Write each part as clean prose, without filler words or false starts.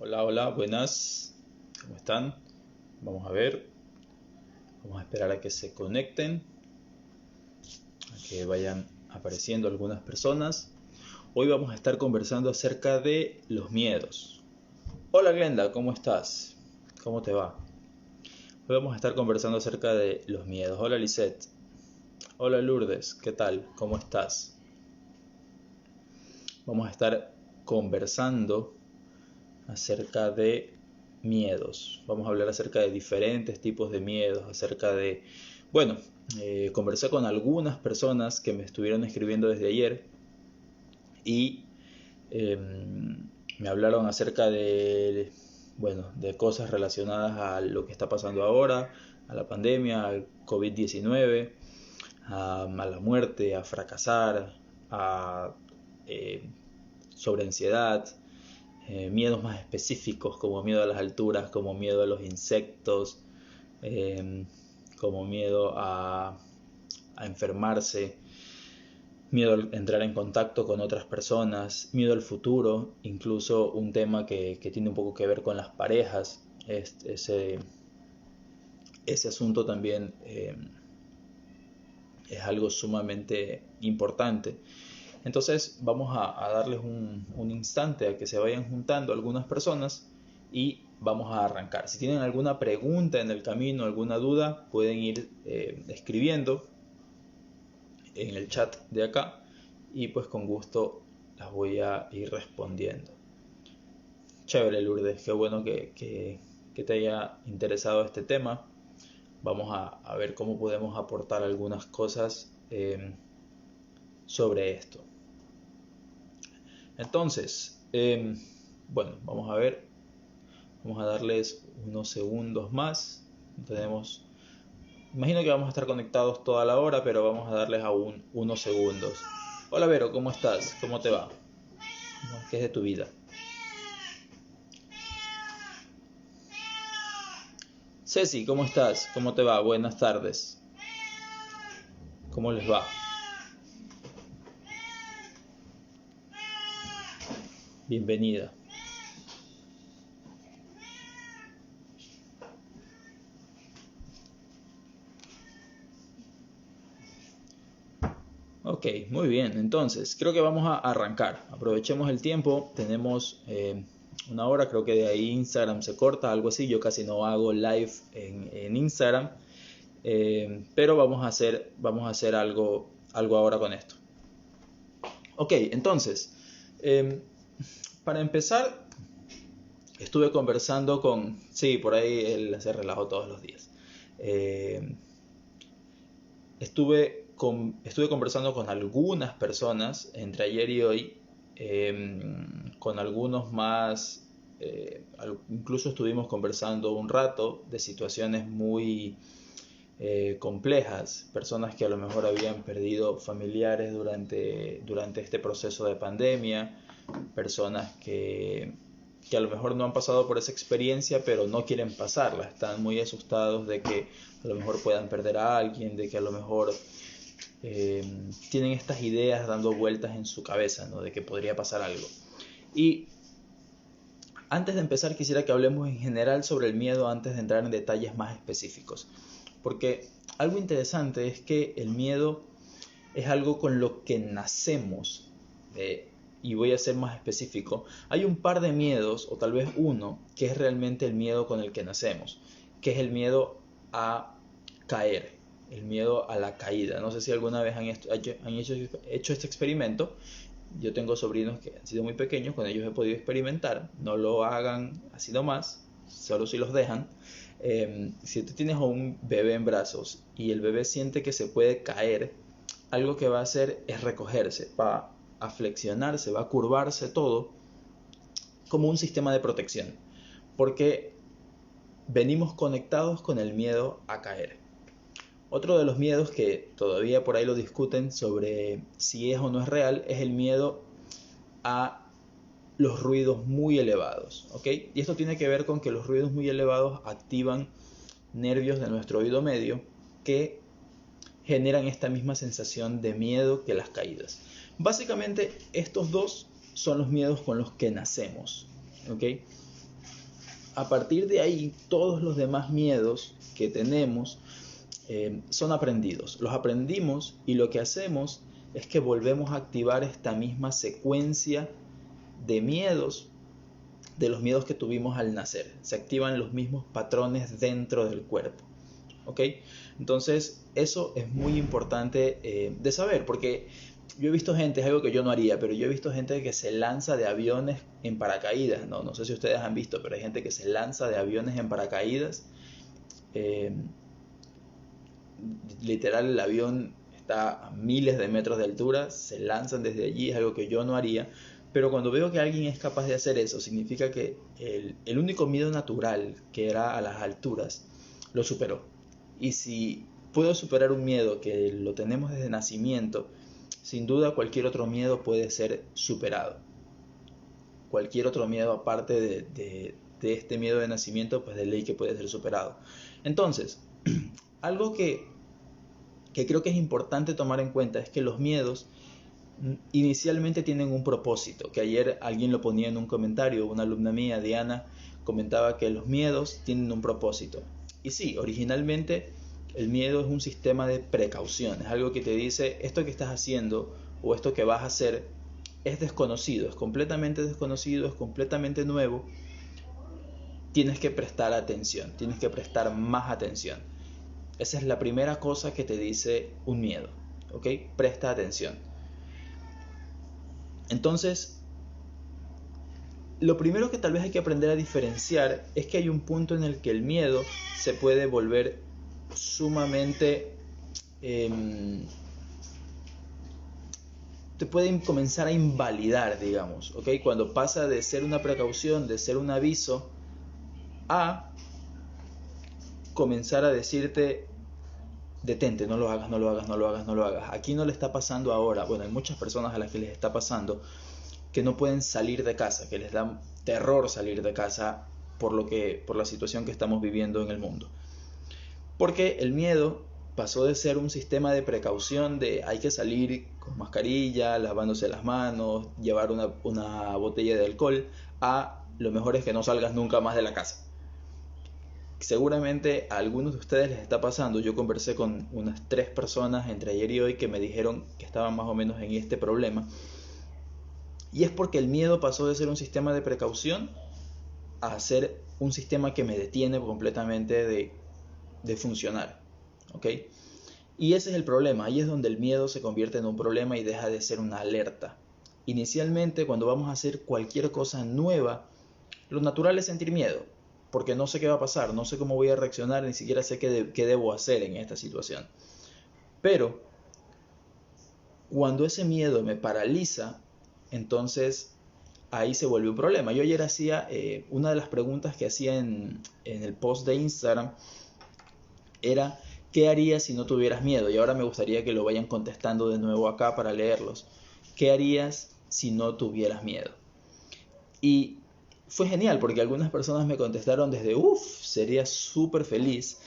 Hola, hola, buenas. ¿Cómo están? Vamos a ver. Vamos a esperar a que se conecten, a que vayan apareciendo algunas personas. Hoy vamos a estar conversando acerca de los miedos. Hola Glenda, ¿cómo estás? ¿Cómo te va? Hoy vamos a estar conversando acerca de los miedos. Hola Lisette. Hola Lourdes, ¿qué tal? ¿Cómo estás? Vamos a estar conversando acerca de miedos. Vamos a hablar acerca de diferentes tipos de miedos, acerca de, bueno, conversé con algunas personas que me estuvieron escribiendo desde ayer y eh, me hablaron acerca de, bueno, de cosas relacionadas a lo que está pasando ahora, a la pandemia, al COVID-19, a la muerte, a fracasar, a, eh, sobre ansiedad, miedos más específicos como miedo a las alturas, como miedo a los insectos, eh, como miedo a enfermarse, miedo a entrar en contacto con otras personas, miedo al futuro, incluso un tema que tiene un poco que ver con las parejas. Ese asunto también es algo sumamente importante. Entonces vamos a darles un instante a que se vayan juntando algunas personas y vamos a arrancar. Si tienen alguna pregunta en el camino, alguna duda, pueden ir escribiendo en el chat de acá y pues con gusto las voy a ir respondiendo. Chévere Lourdes, qué bueno que te haya interesado este tema. Vamos a ver cómo podemos aportar algunas cosas sobre esto. Entonces, bueno, vamos a ver, vamos a darles unos segundos más. Imagino que vamos a estar conectados toda la hora, pero vamos a darles aún unos segundos. Hola Vero, ¿cómo estás? ¿Cómo te va? ¿Qué es de tu vida? Ceci, ¿cómo estás? ¿Cómo te va? Buenas tardes. ¿Cómo les va? Bienvenida. Ok, muy bien. Entonces, creo que vamos a arrancar. Aprovechemos el tiempo. Tenemos una hora, creo que de ahí Instagram se corta, algo así. Yo casi no hago live en Instagram. Pero vamos a hacer algo ahora con esto. Ok, entonces, para empezar, estuve conversando con... Sí, por ahí él se relajó todos los días. Eh, estuve conversando con algunas personas entre ayer y hoy, con algunos más, incluso estuvimos conversando un rato de situaciones muy complejas, personas que a lo mejor habían perdido familiares durante este proceso de pandemia, personas que a lo mejor no han pasado por esa experiencia, pero no quieren pasarla, están muy asustados de que a lo mejor puedan perder a alguien, de que a lo mejor tienen estas ideas dando vueltas en su cabeza, ¿no? De que podría pasar algo. Y antes de empezar quisiera que hablemos en general sobre el miedo antes de entrar en detalles más específicos. Porque algo interesante es que el miedo es algo con lo que nacemos. Y voy a ser más específico. Hay un par de miedos, o tal vez uno, que es realmente el miedo con el que nacemos, que es el miedo a caer, el miedo a la caída. No sé si alguna vez han hecho este experimento. Yo tengo sobrinos que han sido muy pequeños, con ellos he podido experimentar. No lo hagan así nomás, solo si los dejan. Si tú tienes a un bebé en brazos y el bebé siente que se puede caer, algo que va a hacer es recogerse, va a flexionarse, va a curvarse todo como un sistema de protección, porque venimos conectados con el miedo a caer. Otro de los miedos que todavía por ahí lo discuten sobre si es o no es real es el miedo a los ruidos muy elevados, ¿ok? Y esto tiene que ver con que los ruidos muy elevados activan nervios de nuestro oído medio que generan esta misma sensación de miedo que las caídas. Básicamente estos dos son los miedos con los que nacemos, ¿ok? a partir de ahí, todos los demás miedos que tenemos son aprendidos. Los aprendimos y lo que hacemos es que volvemos a activar esta misma secuencia de miedos, de los miedos que tuvimos al nacer. Se activan los mismos patrones dentro del cuerpo. ¿Ok? Entonces, eso es muy importante de saber, porque yo he visto gente, es algo que yo no haría, pero yo he visto gente que se lanza de aviones en paracaídas, ¿no? No sé si ustedes han visto, pero hay gente que se lanza de aviones en paracaídas. Literal, el avión está a miles de metros de altura, se lanzan desde allí, es algo que yo no haría. Pero cuando veo que alguien es capaz de hacer eso, significa que el único miedo natural, que era a las alturas, lo superó. Y si puedo superar un miedo que lo tenemos desde nacimiento, sin duda cualquier otro miedo puede ser superado. Cualquier otro miedo aparte de este miedo de nacimiento, pues de ley que puede ser superado. Entonces, algo que creo que es importante tomar en cuenta es que los miedos inicialmente tienen un propósito, que ayer alguien lo ponía en un comentario, una alumna mía, Diana, comentaba que los miedos tienen un propósito. Y sí, originalmente el miedo es un sistema de precaución, es algo que te dice, esto que estás haciendo o esto que vas a hacer es desconocido, es completamente desconocido, es completamente nuevo, tienes que prestar atención, tienes que prestar más atención. Esa es la primera cosa que te dice un miedo, ¿ok? Presta atención. Entonces, lo primero que tal vez hay que aprender a diferenciar es que hay un punto en el que el miedo se puede volver sumamente... te puede comenzar a invalidar, digamos, ¿ok? Cuando pasa de ser una precaución, de ser un aviso, a comenzar a decirte, detente, no lo hagas, no lo hagas, no lo hagas, no lo hagas. Aquí no le está pasando ahora, bueno, hay muchas personas a las que les está pasando que no pueden salir de casa, que les da terror salir de casa por la situación que estamos viviendo en el mundo. Porque el miedo pasó de ser un sistema de precaución de hay que salir con mascarilla, lavándose las manos, llevar una botella de alcohol, a lo mejor es que no salgas nunca más de la casa. Seguramente a algunos de ustedes les está pasando. Yo conversé con unas 3 personas entre ayer y hoy que me dijeron que estaban más o menos en este problema. Y es porque el miedo pasó de ser un sistema de precaución a ser un sistema que me detiene completamente de funcionar. ¿Ok? Y ese es el problema. Ahí es donde el miedo se convierte en un problema y deja de ser una alerta. Inicialmente, cuando vamos a hacer cualquier cosa nueva, lo natural es sentir miedo, porque no sé qué va a pasar, no sé cómo voy a reaccionar, ni siquiera sé qué debo hacer en esta situación. Pero cuando ese miedo me paraliza, entonces ahí se vuelve un problema. Yo ayer hacía, una de las preguntas que hacía en el post de Instagram era, ¿qué harías si no tuvieras miedo? Y ahora me gustaría que lo vayan contestando de nuevo acá para leerlos. ¿Qué harías si no tuvieras miedo? Y fue genial porque algunas personas me contestaron desde, sería súper feliz.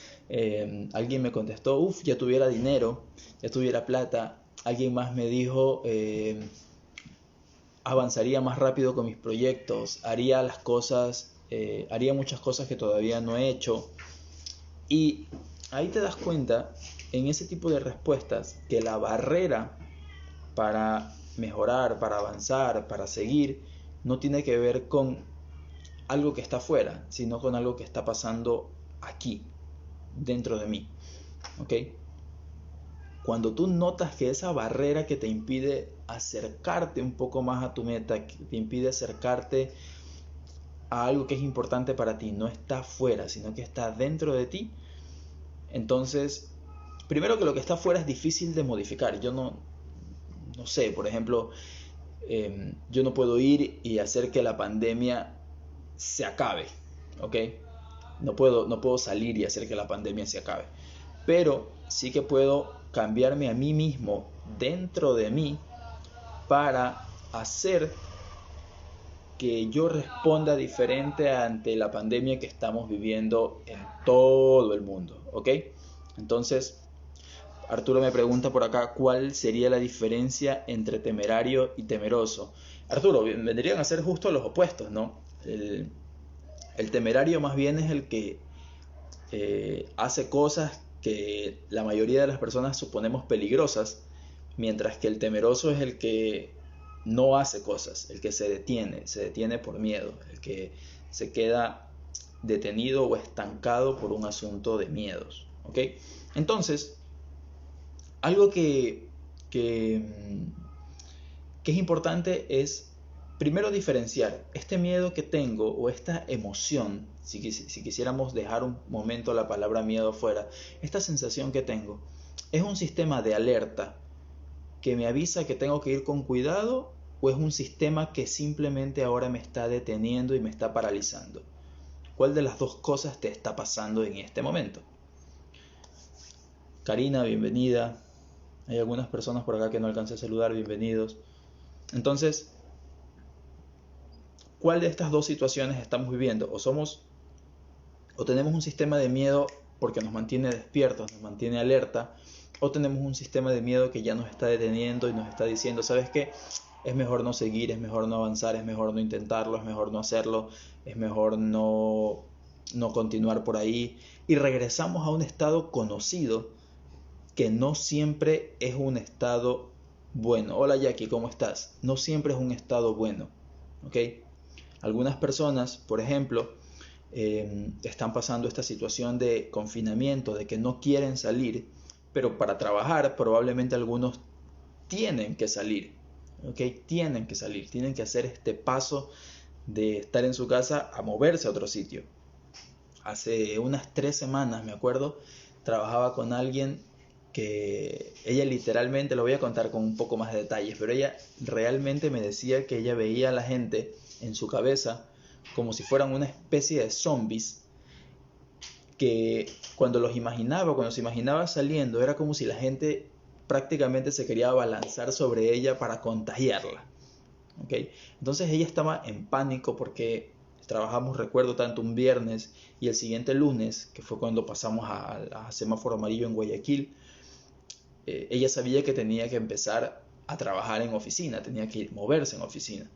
Alguien me contestó, ya tuviera dinero, ya tuviera plata. Alguien más me dijo, avanzaría más rápido con mis proyectos, haría muchas cosas que todavía no he hecho. Y ahí te das cuenta, en ese tipo de respuestas, que la barrera para mejorar, para avanzar, para seguir, no tiene que ver con algo que está afuera, sino con algo que está pasando aquí, dentro de mí. ¿Ok? Cuando tú notas que esa barrera que te impide acercarte un poco más a tu meta, que te impide acercarte a algo que es importante para ti, no está afuera, sino que está dentro de ti, entonces, primero que lo que está afuera es difícil de modificar. Yo no sé, por ejemplo, yo no puedo ir y hacer que la pandemia se acabe, ¿ok? No puedo salir y hacer que la pandemia se acabe. Pero sí que puedo cambiarme a mí mismo dentro de mí para hacer que yo responda diferente ante la pandemia que estamos viviendo en todo el mundo, ¿ok? Entonces, Arturo me pregunta por acá, ¿cuál sería la diferencia entre temerario y temeroso? Arturo, vendrían a ser justo los opuestos, ¿no? El temerario más bien es el que hace cosas que la mayoría de las personas suponemos peligrosas, mientras que el temeroso es el que no hace cosas, el que se detiene por miedo, el que se queda detenido o estancado por un asunto de miedos. ¿Ok? Entonces, algo que es importante es primero diferenciar este miedo que tengo o esta emoción, si quisiéramos dejar un momento la palabra miedo fuera, esta sensación que tengo, ¿es un sistema de alerta que me avisa que tengo que ir con cuidado o es un sistema que simplemente ahora me está deteniendo y me está paralizando? ¿Cuál de las dos cosas te está pasando en este momento? Karina, bienvenida. Hay algunas personas por acá que no alcancé a saludar, bienvenidos. Entonces, ¿cuál de estas dos situaciones estamos viviendo? O tenemos un sistema de miedo porque nos mantiene despiertos, nos mantiene alerta, o tenemos un sistema de miedo que ya nos está deteniendo y nos está diciendo, ¿sabes qué? Es mejor no seguir, es mejor no avanzar, es mejor no intentarlo, es mejor no hacerlo, es mejor no continuar por ahí. Y regresamos a un estado conocido que no siempre es un estado bueno. Hola Jackie, ¿cómo estás? No siempre es un estado bueno, ¿ok? Algunas personas, por ejemplo, están pasando esta situación de confinamiento, de que no quieren salir, pero para trabajar probablemente algunos tienen que salir, ¿ok? Tienen que salir, tienen que hacer este paso de estar en su casa a moverse a otro sitio. Hace unas 3 semanas, me acuerdo, trabajaba con alguien que ella literalmente, lo voy a contar con un poco más de detalles, pero ella realmente me decía que ella veía a la gente en su cabeza como si fueran una especie de zombies, que cuando se imaginaba saliendo, era como si la gente prácticamente se quería abalanzar sobre ella para contagiarla. ¿Okay? Entonces ella estaba en pánico porque trabajamos, recuerdo, tanto un viernes y el siguiente lunes, que fue cuando pasamos a semáforo amarillo en Guayaquil. Ella sabía que tenía que empezar a trabajar en oficina, tenía que moverse en oficina.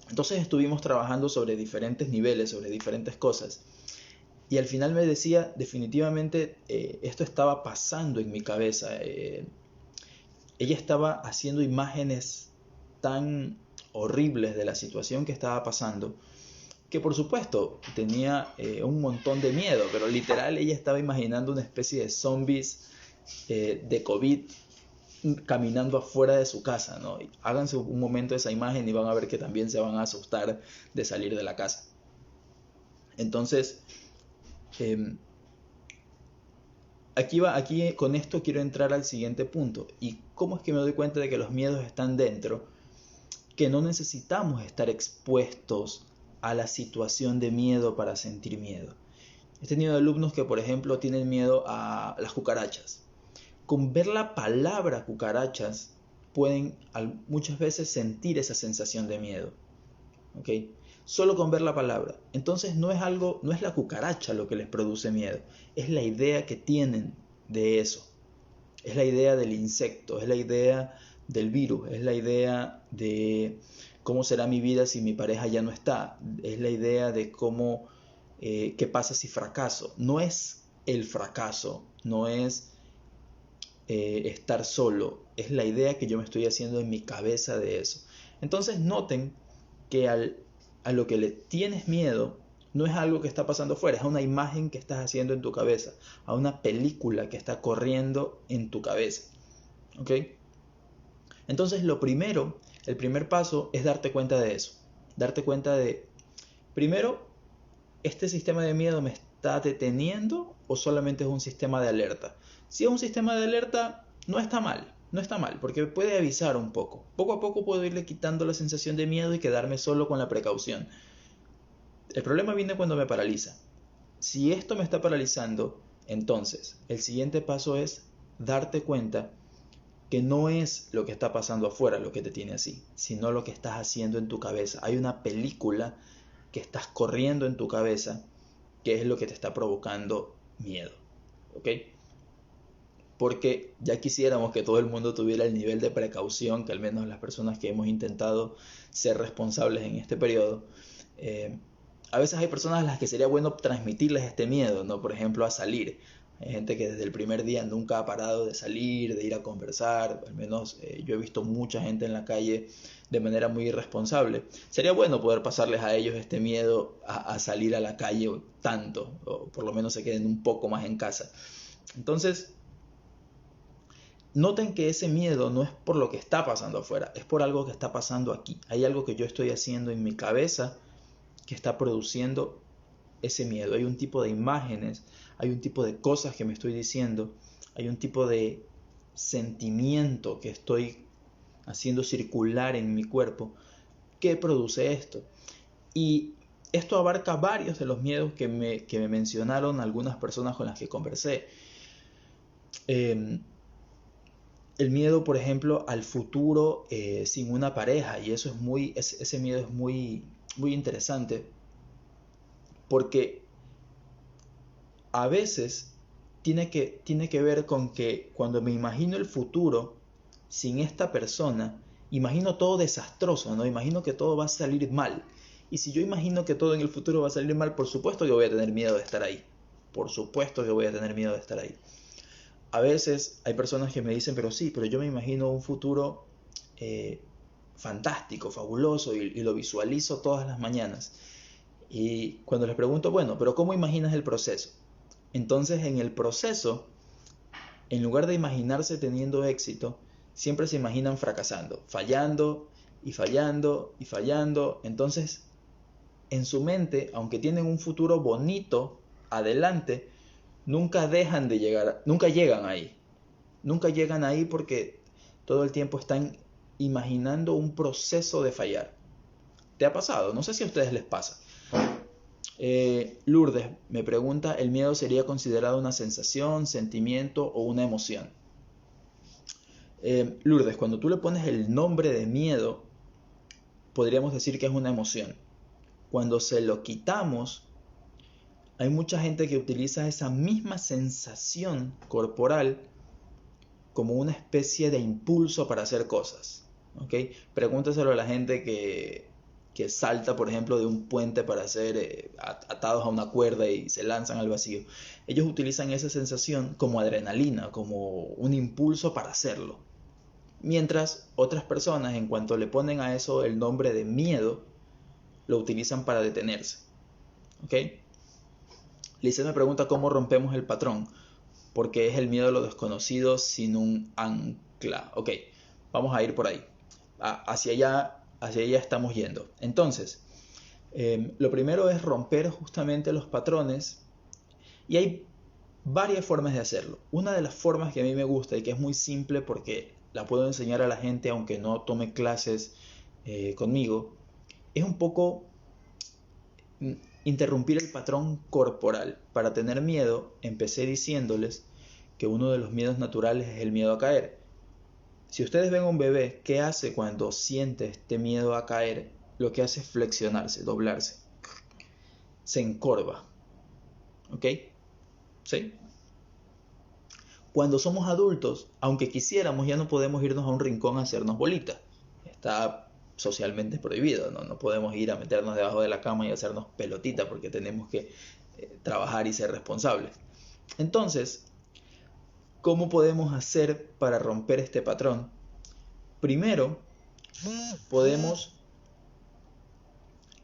Entonces estuvimos trabajando sobre diferentes niveles, sobre diferentes cosas. Y al final me decía, definitivamente esto estaba pasando en mi cabeza. Ella estaba haciendo imágenes tan horribles de la situación que estaba pasando, que por supuesto tenía un montón de miedo, pero literal ella estaba imaginando una especie de zombies de COVID caminando afuera de su casa, ¿no? Háganse un momento esa imagen y van a ver que también se van a asustar de salir de la casa. Entonces, aquí con esto quiero entrar al siguiente punto. ¿Y cómo es que me doy cuenta de que los miedos están dentro? Que no necesitamos estar expuestos a la situación de miedo para sentir miedo. He tenido alumnos que, por ejemplo, tienen miedo a las cucarachas. Con ver la palabra cucarachas pueden muchas veces sentir esa sensación de miedo. ¿Ok? Solo con ver la palabra. Entonces no es la cucaracha lo que les produce miedo, es la idea que tienen de eso. Es la idea del insecto, es la idea del virus, es la idea de cómo será mi vida si mi pareja ya no está, es la idea de cómo, qué pasa si fracaso. No es el fracaso, no es estar solo, es la idea que yo me estoy haciendo en mi cabeza de eso. Entonces noten que a lo que le tienes miedo no es algo que está pasando fuera, es una imagen que estás haciendo en tu cabeza, a una película que está corriendo en tu cabeza. ¿Ok? Entonces el primer paso es darte cuenta de eso. Darte cuenta de, primero, ¿este sistema de miedo me está deteniendo o solamente es un sistema de alerta? Si es un sistema de alerta, no está mal, porque puede avisar un poco. Poco a poco puedo irle quitando la sensación de miedo y quedarme solo con la precaución. El problema viene cuando me paraliza. Si esto me está paralizando, entonces el siguiente paso es darte cuenta que no es lo que está pasando afuera lo que te tiene así, sino lo que estás haciendo en tu cabeza. Hay una película que estás corriendo en tu cabeza que es lo que te está provocando miedo. ¿Ok? Porque ya quisiéramos que todo el mundo tuviera el nivel de precaución que al menos las personas que hemos intentado ser responsables en este periodo A veces hay personas a las que sería bueno transmitirles este miedo, ¿no? Por ejemplo, a salir. Hay gente que desde el primer día nunca ha parado de salir, de ir a conversar. Al menos yo he visto mucha gente en la calle de manera muy irresponsable. Sería bueno poder pasarles a ellos este miedo a salir a la calle tanto, o por lo menos se queden un poco más en casa. Entonces, noten que ese miedo no es por lo que está pasando afuera, es por algo que está pasando aquí. Hay algo que yo estoy haciendo en mi cabeza que está produciendo ese miedo. Hay un tipo de imágenes, hay un tipo de cosas que me estoy diciendo, hay un tipo de sentimiento que estoy haciendo circular en mi cuerpo que produce esto. Y esto abarca varios de los miedos que me mencionaron algunas personas con las que conversé. El miedo, por ejemplo, al futuro sin una pareja, y eso ese miedo es muy interesante, porque a veces tiene que ver con que cuando me imagino el futuro sin esta persona, imagino todo desastroso, ¿no? Imagino que todo va a salir mal. Y si yo imagino que todo en el futuro va a salir mal, por supuesto que voy a tener miedo de estar ahí. Por supuesto que voy a tener miedo de estar ahí. A veces hay personas que me dicen, pero yo me imagino un futuro fantástico, fabuloso, y lo visualizo todas las mañanas. Y cuando les pregunto, bueno, pero ¿cómo imaginas el proceso? Entonces, en el proceso, en lugar de imaginarse teniendo éxito, siempre se imaginan fracasando, fallando y fallando y fallando. Entonces, en su mente, aunque tienen un futuro bonito adelante, nunca dejan de llegar, nunca llegan ahí. Nunca llegan ahí porque todo el tiempo están imaginando un proceso de fallar. ¿Te ha pasado? No sé si a ustedes les pasa. Lourdes me pregunta, ¿el miedo sería considerado una sensación, sentimiento o una emoción? Lourdes, cuando tú le pones el nombre de miedo, podríamos decir que es una emoción. Cuando se lo quitamos, hay mucha gente que utiliza esa misma sensación corporal como una especie de impulso para hacer cosas. ¿Okay? Pregúntaselo a la gente que salta, por ejemplo, de un puente para ser atados a una cuerda y se lanzan al vacío. Ellos utilizan esa sensación como adrenalina, como un impulso para hacerlo. Mientras otras personas, en cuanto le ponen a eso el nombre de miedo, lo utilizan para detenerse. ¿Ok? Lisa me pregunta cómo rompemos el patrón, porque es el miedo a lo desconocido sin un ancla. Ok, vamos a ir por ahí. Hacia allá estamos yendo. Entonces, lo primero es romper justamente los patrones, y hay varias formas de hacerlo. Una de las formas que a mí me gusta y que es muy simple porque la puedo enseñar a la gente aunque no tome clases conmigo, es un poco interrumpir el patrón corporal. Para tener miedo, empecé diciéndoles que uno de los miedos naturales es el miedo a caer. Si ustedes ven a un bebé, ¿qué hace cuando siente este miedo a caer? Lo que hace es flexionarse, doblarse. Se encorva. ¿Ok? ¿Sí? Cuando somos adultos, aunque quisiéramos, ya no podemos irnos a un rincón a hacernos bolitas. Está socialmente prohibido, ¿no? No podemos ir a meternos debajo de la cama y hacernos pelotita porque tenemos que trabajar y ser responsables. Entonces, ¿cómo podemos hacer para romper este patrón? Primero, podemos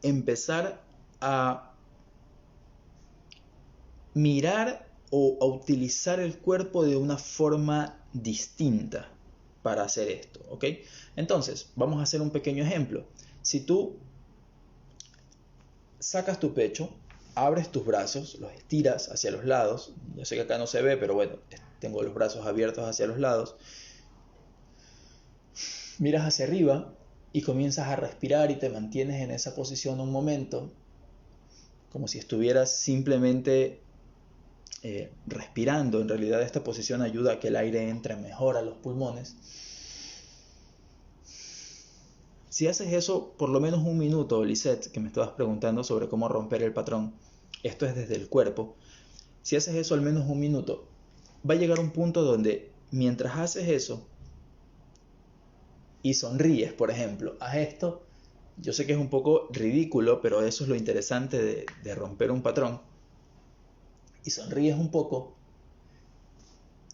empezar a mirar o a utilizar el cuerpo de una forma distinta para hacer esto, ¿ok? Entonces, vamos a hacer un pequeño ejemplo. Si tú sacas tu pecho, abres tus brazos, los estiras hacia los lados, yo sé que acá no se ve, pero bueno, tengo los brazos abiertos hacia los lados, miras hacia arriba y comienzas a respirar y te mantienes en esa posición un momento, como si estuvieras simplemente respirando. En realidad esta posición ayuda a que el aire entre mejor a los pulmones. Si haces eso por lo menos un minuto, Lisette, que me estabas preguntando sobre cómo romper el patrón, esto es desde el cuerpo. Si haces eso al menos un minuto, va a llegar un punto donde mientras haces eso y sonríes, por ejemplo, haz esto Yo sé que es un poco ridículo, pero eso es lo interesante de romper un patrón. Y sonríes un poco.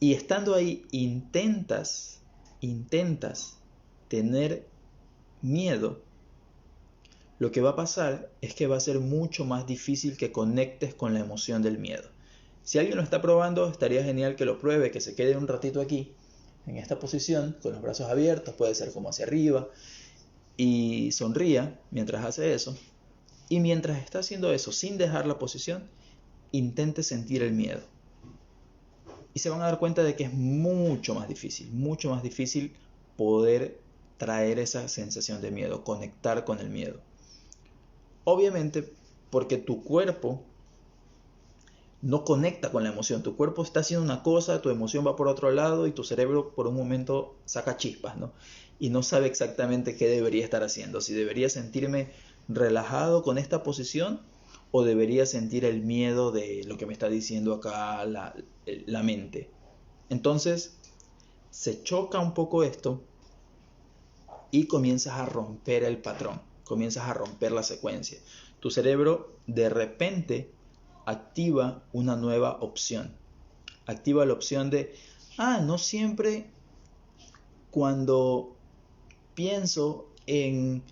Y estando ahí intentas tener miedo. Lo que va a pasar es que va a ser mucho más difícil que conectes con la emoción del miedo. Si alguien lo está probando, estaría genial que lo pruebe, que se quede un ratito aquí, en esta posición, con los brazos abiertos, puede ser como hacia arriba, y sonría mientras hace eso. Y mientras está haciendo eso, sin dejar la posición, intente sentir el miedo. Y se van a dar cuenta de que es mucho más difícil poder traer esa sensación de miedo, conectar con el miedo. Obviamente, porque tu cuerpo no conecta con la emoción. Tu cuerpo está haciendo una cosa, tu emoción va por otro lado y tu cerebro por un momento saca chispas, ¿no? Y no sabe exactamente qué debería estar haciendo. Si debería sentirme relajado con esta posición o debería sentir el miedo de lo que me está diciendo acá la mente. Entonces, se choca un poco esto y comienzas a romper el patrón, comienzas a romper la secuencia. Tu cerebro de repente activa una nueva opción. Activa la opción de, no siempre cuando pienso en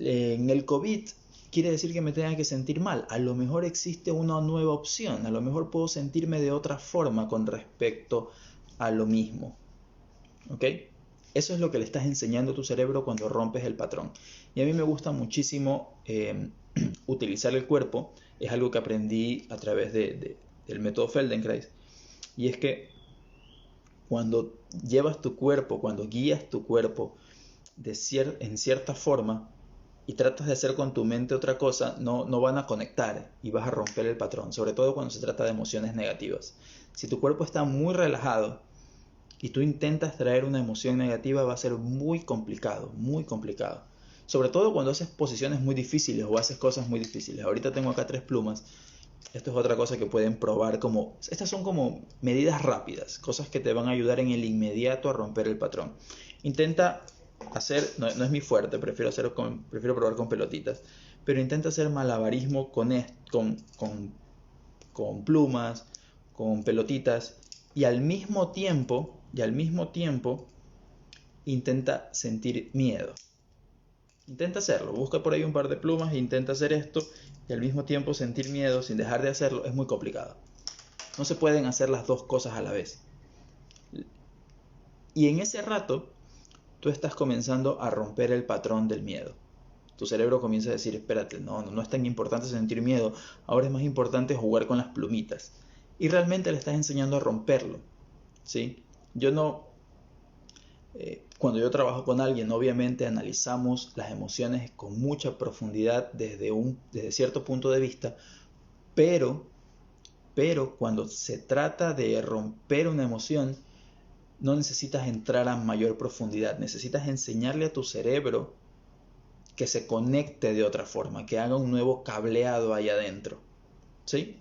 el COVID quiere decir que me tenga que sentir mal. A lo mejor existe una nueva opción, a lo mejor puedo sentirme de otra forma con respecto a lo mismo. ¿Ok? Eso es lo que le estás enseñando a tu cerebro cuando rompes el patrón. Y a mí me gusta muchísimo utilizar el cuerpo. Es algo que aprendí a través del método Feldenkrais. Y es que cuando llevas tu cuerpo, cuando guías tu cuerpo en cierta forma y tratas de hacer con tu mente otra cosa, no van a conectar y vas a romper el patrón. Sobre todo cuando se trata de emociones negativas. Si tu cuerpo está muy relajado y tú intentas traer una emoción negativa, va a ser muy complicado, muy complicado. Sobre todo cuando haces posiciones muy difíciles o haces cosas muy difíciles. Ahorita tengo acá 3 plumas. Esto es otra cosa que pueden probar estas son como medidas rápidas, cosas que te van a ayudar en el inmediato a romper el patrón. Intenta hacer, no es mi fuerte, prefiero probar con pelotitas, pero intenta hacer malabarismo con plumas, con pelotitas, y al mismo tiempo intenta sentir miedo. Intenta hacerlo, busca por ahí un par de plumas e intenta hacer esto y al mismo tiempo sentir miedo sin dejar de hacerlo. Es muy complicado. No se pueden hacer las dos cosas a la vez. Y en ese rato tú estás comenzando a romper el patrón del miedo. Tu cerebro comienza a decir, espérate, no es tan importante sentir miedo, ahora es más importante jugar con las plumitas. Y realmente le estás enseñando a romperlo, ¿sí? Cuando yo trabajo con alguien, obviamente analizamos las emociones con mucha profundidad desde cierto punto de vista, pero cuando se trata de romper una emoción, no necesitas entrar a mayor profundidad, necesitas enseñarle a tu cerebro que se conecte de otra forma, que haga un nuevo cableado ahí adentro, ¿sí?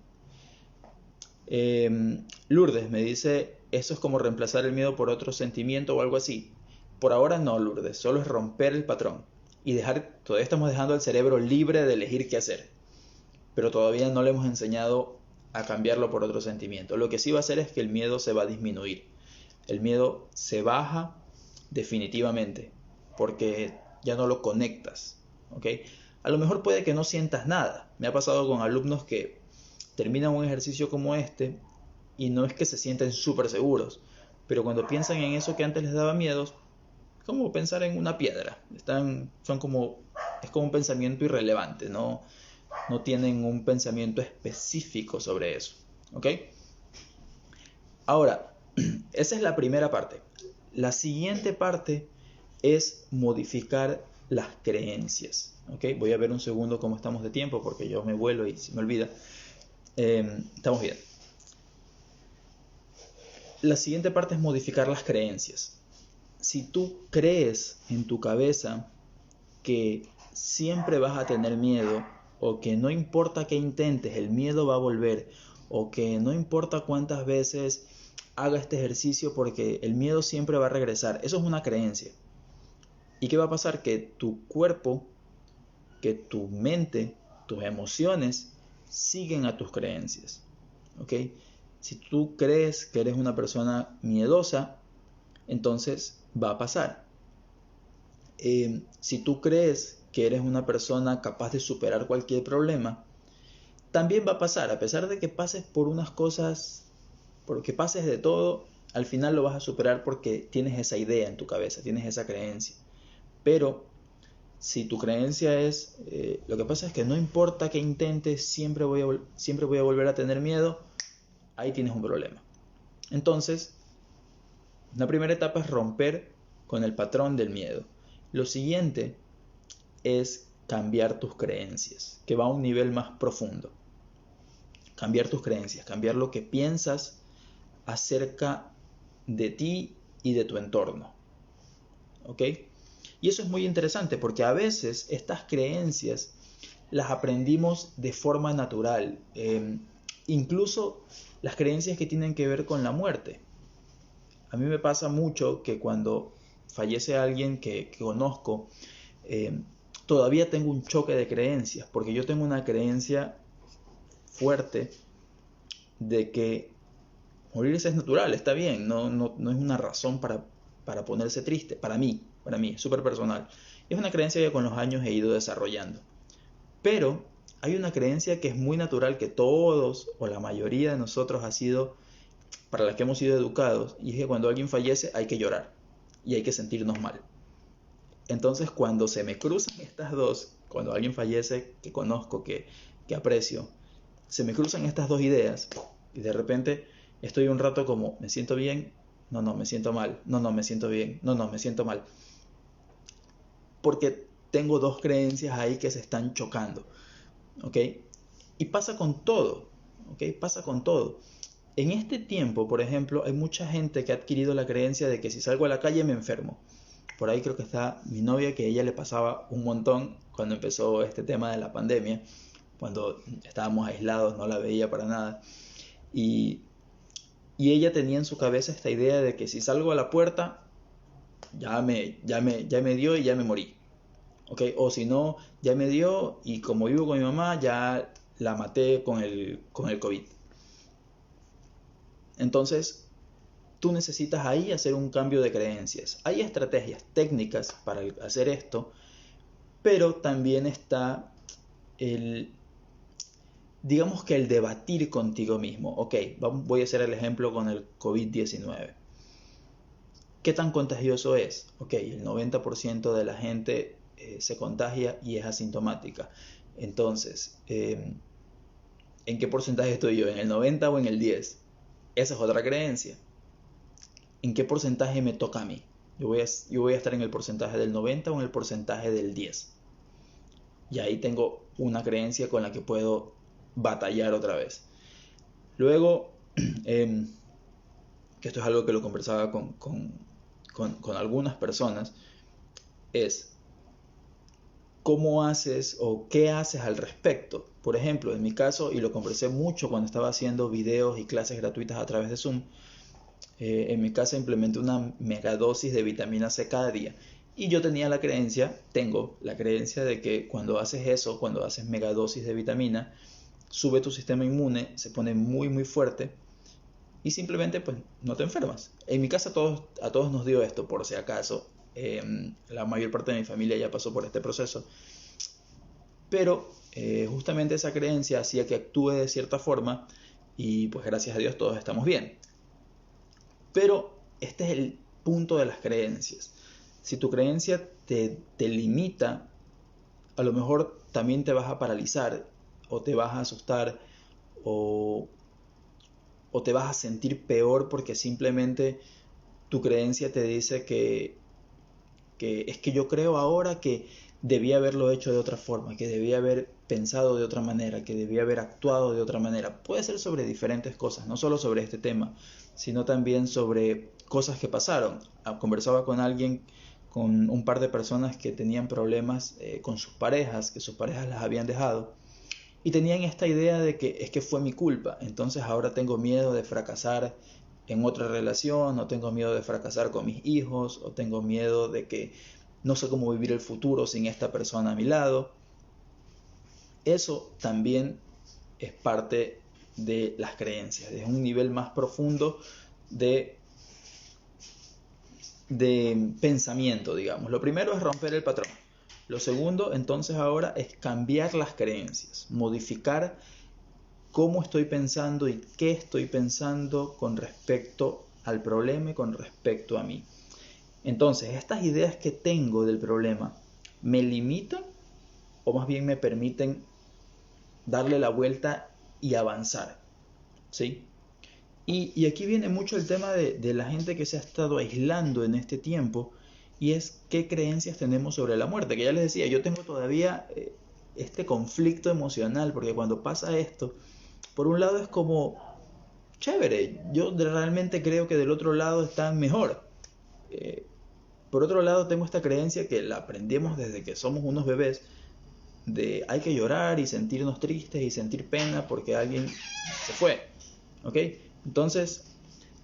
Lourdes me dice, ¿eso es como reemplazar el miedo por otro sentimiento o algo así? Por ahora no, Lourdes, solo es romper el patrón y todavía estamos dejando al cerebro libre de elegir qué hacer, pero todavía no le hemos enseñado a cambiarlo por otro sentimiento. Lo que sí va a hacer es que el miedo se va a disminuir, el miedo se baja definitivamente, porque ya no lo conectas, ¿ok? A lo mejor puede que no sientas nada. Me ha pasado con alumnos que terminan un ejercicio como este y no es que se sienten súper seguros, pero cuando piensan en eso que antes les daba miedo, es como pensar en una piedra. Es como un pensamiento irrelevante, no tienen un pensamiento específico sobre eso, ¿ok? Ahora, esa es la primera parte. La siguiente parte es modificar las creencias, ¿ok? Voy a ver un segundo cómo estamos de tiempo porque yo me vuelo y se me olvida. Estamos bien. La siguiente parte es modificar las creencias. Si tú crees en tu cabeza que siempre vas a tener miedo, o que no importa qué intentes, el miedo va a volver, o que no importa cuántas veces haga este ejercicio porque el miedo siempre va a regresar, eso es una creencia. ¿Y qué va a pasar? Que tu cuerpo, que tu mente, tus emociones siguen a tus creencias. ¿Ok? Si tú crees que eres una persona miedosa, entonces va a pasar. Si tú crees que eres una persona capaz de superar cualquier problema, también va a pasar. A pesar de que pases por unas cosas, porque pases de todo, al final lo vas a superar porque tienes esa idea en tu cabeza, tienes esa creencia. Pero si tu creencia es, lo que pasa es que no importa que intentes, siempre voy a volver a tener miedo, ahí tienes un problema. Entonces, la primera etapa es romper con el patrón del miedo. Lo siguiente es cambiar tus creencias, que va a un nivel más profundo. Cambiar tus creencias, cambiar lo que piensas acerca de ti y de tu entorno. ¿Ok? Y eso es muy interesante porque a veces estas creencias las aprendimos de forma natural. Incluso las creencias que tienen que ver con la muerte. A mí me pasa mucho que cuando fallece alguien que conozco, todavía tengo un choque de creencias, porque yo tengo una creencia fuerte de que morirse es natural, está bien, no es una razón para ponerse triste, para mí, es súper personal. Es una creencia que con los años he ido desarrollando. Pero hay una creencia que es muy natural, que todos o la mayoría de nosotros ha sido, para la que hemos sido educados, y es que cuando alguien fallece hay que llorar y hay que sentirnos mal. Entonces cuando se me cruzan estas dos, cuando alguien fallece que conozco, que aprecio, se me cruzan estas dos ideas y de repente estoy un rato como, ¿me siento bien? No, me siento mal. No, me siento bien. No, me siento mal. Porque tengo dos creencias ahí que se están chocando. ¿Ok? Y pasa con todo. ¿Ok? Pasa con todo. En este tiempo, por ejemplo, hay mucha gente que ha adquirido la creencia de que si salgo a la calle me enfermo. Por ahí creo que está mi novia, que a ella le pasaba un montón cuando empezó este tema de la pandemia. Cuando estábamos aislados, no la veía para nada. Y ella tenía en su cabeza esta idea de que si salgo a la puerta, ya me dio y ya me morí. ¿Ok? O si no, ya me dio y como vivo con mi mamá, ya la maté con el COVID. Entonces, tú necesitas ahí hacer un cambio de creencias. Hay estrategias, técnicas para hacer esto, pero también está digamos que el debatir contigo mismo. Ok, voy a hacer el ejemplo con el COVID-19. ¿Qué tan contagioso es? Ok, el 90% de la gente se contagia y es asintomática. Entonces, ¿en qué porcentaje estoy yo? ¿En el 90 o en el 10? Esa es otra creencia. ¿En qué porcentaje me toca a mí? Yo voy a estar en el porcentaje del 90 o en el porcentaje del 10. Y ahí tengo una creencia con la que puedo batallar otra vez. Luego, que esto es algo que lo conversaba con algunas personas, es cómo haces o qué haces al respecto. Por ejemplo, en mi caso, y lo conversé mucho cuando estaba haciendo videos y clases gratuitas a través de Zoom, en mi casa implementé una megadosis de vitamina C cada día. Y yo tengo la creencia de que cuando haces eso, cuando haces megadosis de vitamina, sube tu sistema inmune, se pone muy muy fuerte y simplemente pues no te enfermas. En mi casa a todos nos dio esto, por si acaso. La mayor parte de mi familia ya pasó por este proceso. Pero justamente esa creencia hacía que actúe de cierta forma y pues gracias a Dios todos estamos bien. Pero este es el punto de las creencias. Si tu creencia te limita, a lo mejor también te vas a paralizar o te vas a asustar o te vas a sentir peor porque simplemente tu creencia te dice que es que yo creo ahora que debía haberlo hecho de otra forma, que debía haber pensado de otra manera, que debía haber actuado de otra manera. Puede ser sobre diferentes cosas, no solo sobre este tema, sino también sobre cosas que pasaron. Conversaba con alguien, con un par de personas que tenían problemas con sus parejas, que sus parejas las habían dejado. Y tenían esta idea de que es que fue mi culpa, entonces ahora tengo miedo de fracasar en otra relación, o tengo miedo de fracasar con mis hijos, o tengo miedo de que no sé cómo vivir el futuro sin esta persona a mi lado. Eso también es parte de las creencias, es un nivel más profundo de pensamiento, digamos. Lo primero es romper el patrón. Lo segundo, entonces ahora, es cambiar las creencias, modificar cómo estoy pensando y qué estoy pensando con respecto al problema y con respecto a mí. Entonces, estas ideas que tengo del problema, ¿me limitan o más bien me permiten darle la vuelta y avanzar? ¿Sí? Y aquí viene mucho el tema de la gente que se ha estado aislando en este tiempo, y es qué creencias tenemos sobre la muerte. Que ya les decía, yo tengo todavía este conflicto emocional, porque cuando pasa esto, por un lado es como, chévere, yo realmente creo que del otro lado están mejor. Por otro lado tengo esta creencia que la aprendimos desde que somos unos bebés, de hay que llorar y sentirnos tristes y sentir pena porque alguien se fue. ¿Ok? Entonces,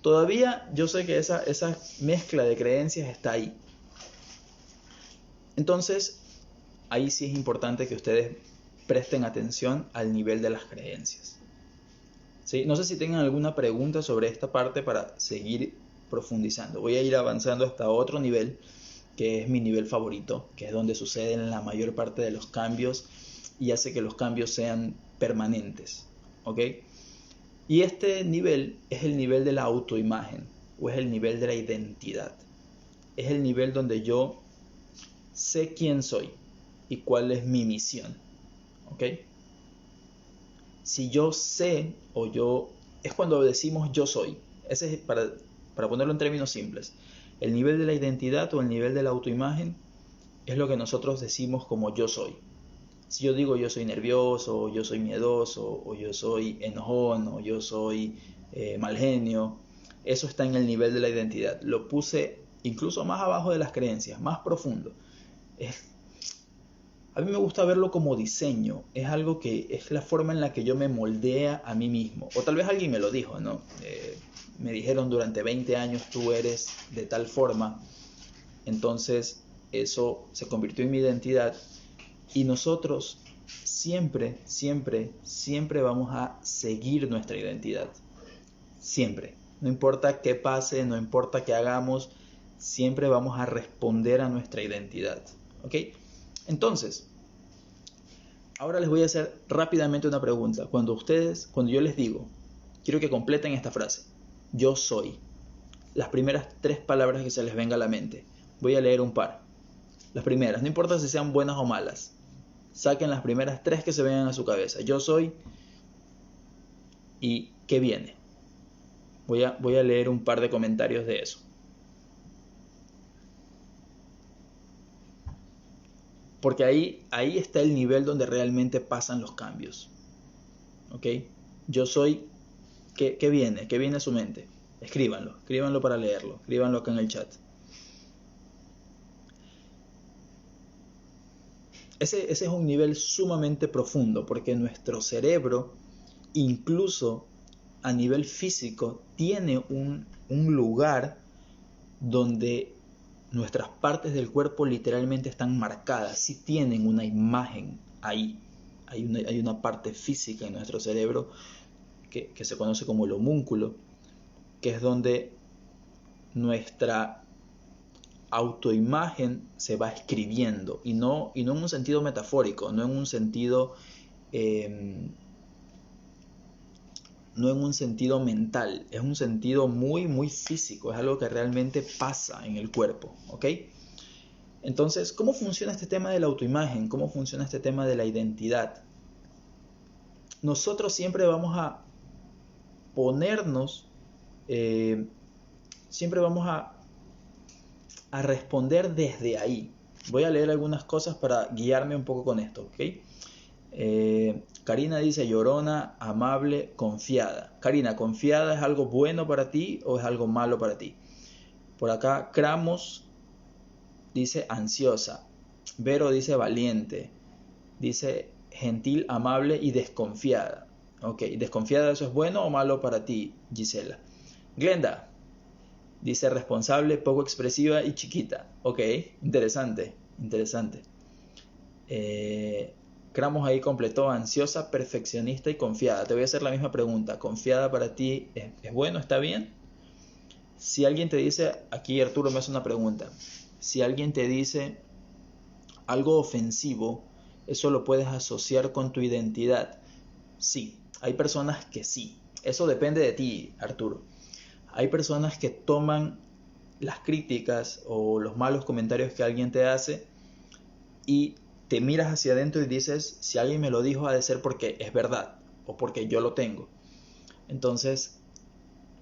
todavía yo sé que esa mezcla de creencias está ahí. Entonces, ahí sí es importante que ustedes presten atención al nivel de las creencias. ¿Sí? No sé si tengan alguna pregunta sobre esta parte para seguir profundizando. Voy a ir avanzando hasta otro nivel, que es mi nivel favorito, que es donde suceden la mayor parte de los cambios y hace que los cambios sean permanentes. ¿Ok? Y este nivel es el nivel de la autoimagen, o es el nivel de la identidad. Es el nivel donde yo sé quién soy y cuál es mi misión. ¿Ok? Si yo sé, o yo, es cuando decimos yo soy. Ese es, para ponerlo en términos simples, el nivel de la identidad o el nivel de la autoimagen es lo que nosotros decimos como yo soy. Si yo digo yo soy nervioso, o yo soy miedoso, o yo soy enojón, o yo soy mal genio, eso está en el nivel de la identidad. Lo puse incluso más abajo de las creencias, más profundo. A mí me gusta verlo como diseño, es algo que es la forma en la que yo me moldea a mí mismo. O tal vez alguien me lo dijo, ¿no? Me dijeron durante 20 años tú eres de tal forma, entonces eso se convirtió en mi identidad. Y nosotros siempre, siempre, siempre vamos a seguir nuestra identidad. Siempre. No importa qué pase, no importa qué hagamos, siempre vamos a responder a nuestra identidad. ¿Ok? Entonces, ahora les voy a hacer rápidamente una pregunta. Cuando yo les digo, quiero que completen esta frase. Yo soy. Las primeras 3 palabras que se les venga a la mente. Voy a leer un par. Las primeras, no importa si sean buenas o malas. Saquen las primeras 3 que se vengan a su cabeza. Yo soy. ¿Y qué viene? Voy a leer un par de comentarios de eso. Porque ahí está el nivel donde realmente pasan los cambios. ¿Ok? Yo soy. ¿Qué viene? ¿Qué viene a su mente? Escríbanlo para leerlo. Escríbanlo acá en el chat. Ese es un nivel sumamente profundo, porque nuestro cerebro, incluso a nivel físico, tiene un lugar donde nuestras partes del cuerpo literalmente están marcadas, sí tienen una imagen ahí. Hay una parte física en nuestro cerebro que se conoce como el homúnculo, que es donde nuestra autoimagen se va escribiendo, y no en un sentido metafórico, no en un sentido mental, es un sentido muy muy físico, es algo que realmente pasa en el cuerpo. ¿Ok? Entonces, ¿cómo funciona este tema de la autoimagen? ¿Cómo funciona este tema de la identidad? Nosotros siempre vamos a ponernos, siempre vamos a responder desde ahí. Voy a leer algunas cosas para guiarme un poco con esto, ¿ok? Karina dice: llorona, amable, confiada. Karina, ¿confiada es algo bueno para ti o es algo malo para ti? Por acá, Cramos dice: ansiosa. Vero dice: valiente. Dice: gentil, amable y desconfiada. Ok, ¿desconfiada eso es bueno o malo para ti, Gisela? Glenda, Dice responsable, poco expresiva y chiquita. Ok, interesante, interesante. Cramos ahí completó ansiosa, perfeccionista y confiada. Te voy a hacer la misma pregunta. ¿Confiada para ti es bueno, está bien? Si alguien te dice, aquí Arturo me hace una pregunta. Si alguien te dice algo ofensivo, ¿eso lo puedes asociar con tu identidad? Sí, hay personas que sí. Eso depende de ti, Arturo. Hay personas que toman las críticas o los malos comentarios que alguien te hace y te miras hacia adentro y dices, si alguien me lo dijo ha de ser porque es verdad o porque yo lo tengo. Entonces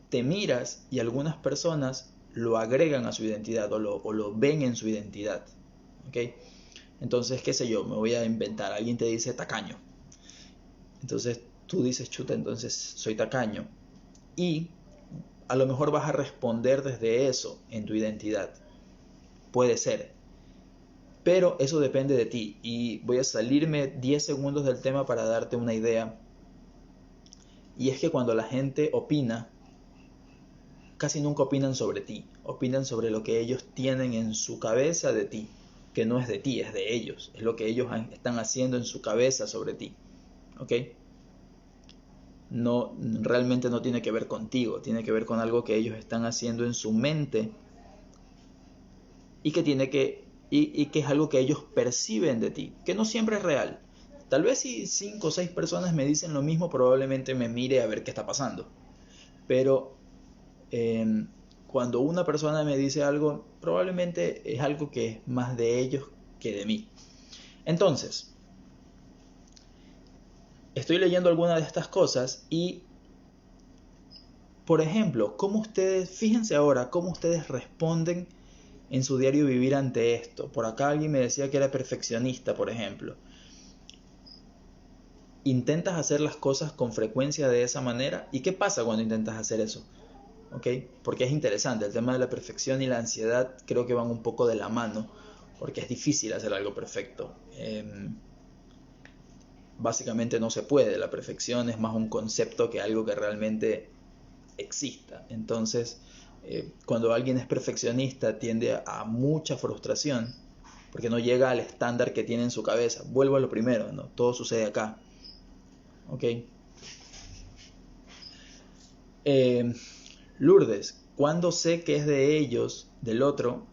te miras y algunas personas lo agregan a su identidad o lo ven en su identidad. ¿Okay? Entonces, qué sé yo, me voy a inventar. Alguien te dice tacaño. Entonces tú dices, chuta, entonces soy tacaño. Y a lo mejor vas a responder desde eso en tu identidad. Puede ser. Pero eso depende de ti. Y voy a salirme 10 segundos del tema para darte una idea. Y es que cuando la gente opina, casi nunca opinan sobre ti. Opinan sobre lo que ellos tienen en su cabeza de ti. Que no es de ti, es de ellos. Es lo que ellos están haciendo en su cabeza sobre ti. ¿Ok? No, realmente no tiene que ver contigo, tiene que ver con algo que ellos están haciendo en su mente y que es algo que ellos perciben de ti, que no siempre es real. Tal vez si 5 o 6 personas me dicen lo mismo, probablemente me mire a ver qué está pasando. Pero cuando una persona me dice algo, probablemente es algo que es más de ellos que de mí. Entonces, estoy leyendo algunas de estas cosas y, por ejemplo, fíjense ahora cómo ustedes responden en su diario vivir ante esto. Por acá alguien me decía que era perfeccionista, por ejemplo. ¿Intentas hacer las cosas con frecuencia de esa manera? ¿Y qué pasa cuando intentas hacer eso? ¿Ok? Porque es interesante, el tema de la perfección y la ansiedad creo que van un poco de la mano, porque es difícil hacer algo perfecto. Básicamente no se puede, la perfección es más un concepto que algo que realmente exista. Entonces, cuando alguien es perfeccionista tiende a mucha frustración porque no llega al estándar que tiene en su cabeza. Vuelvo a lo primero, ¿no? Todo sucede acá. ¿Ok? Lourdes, ¿cuándo sé que es de ellos, del otro,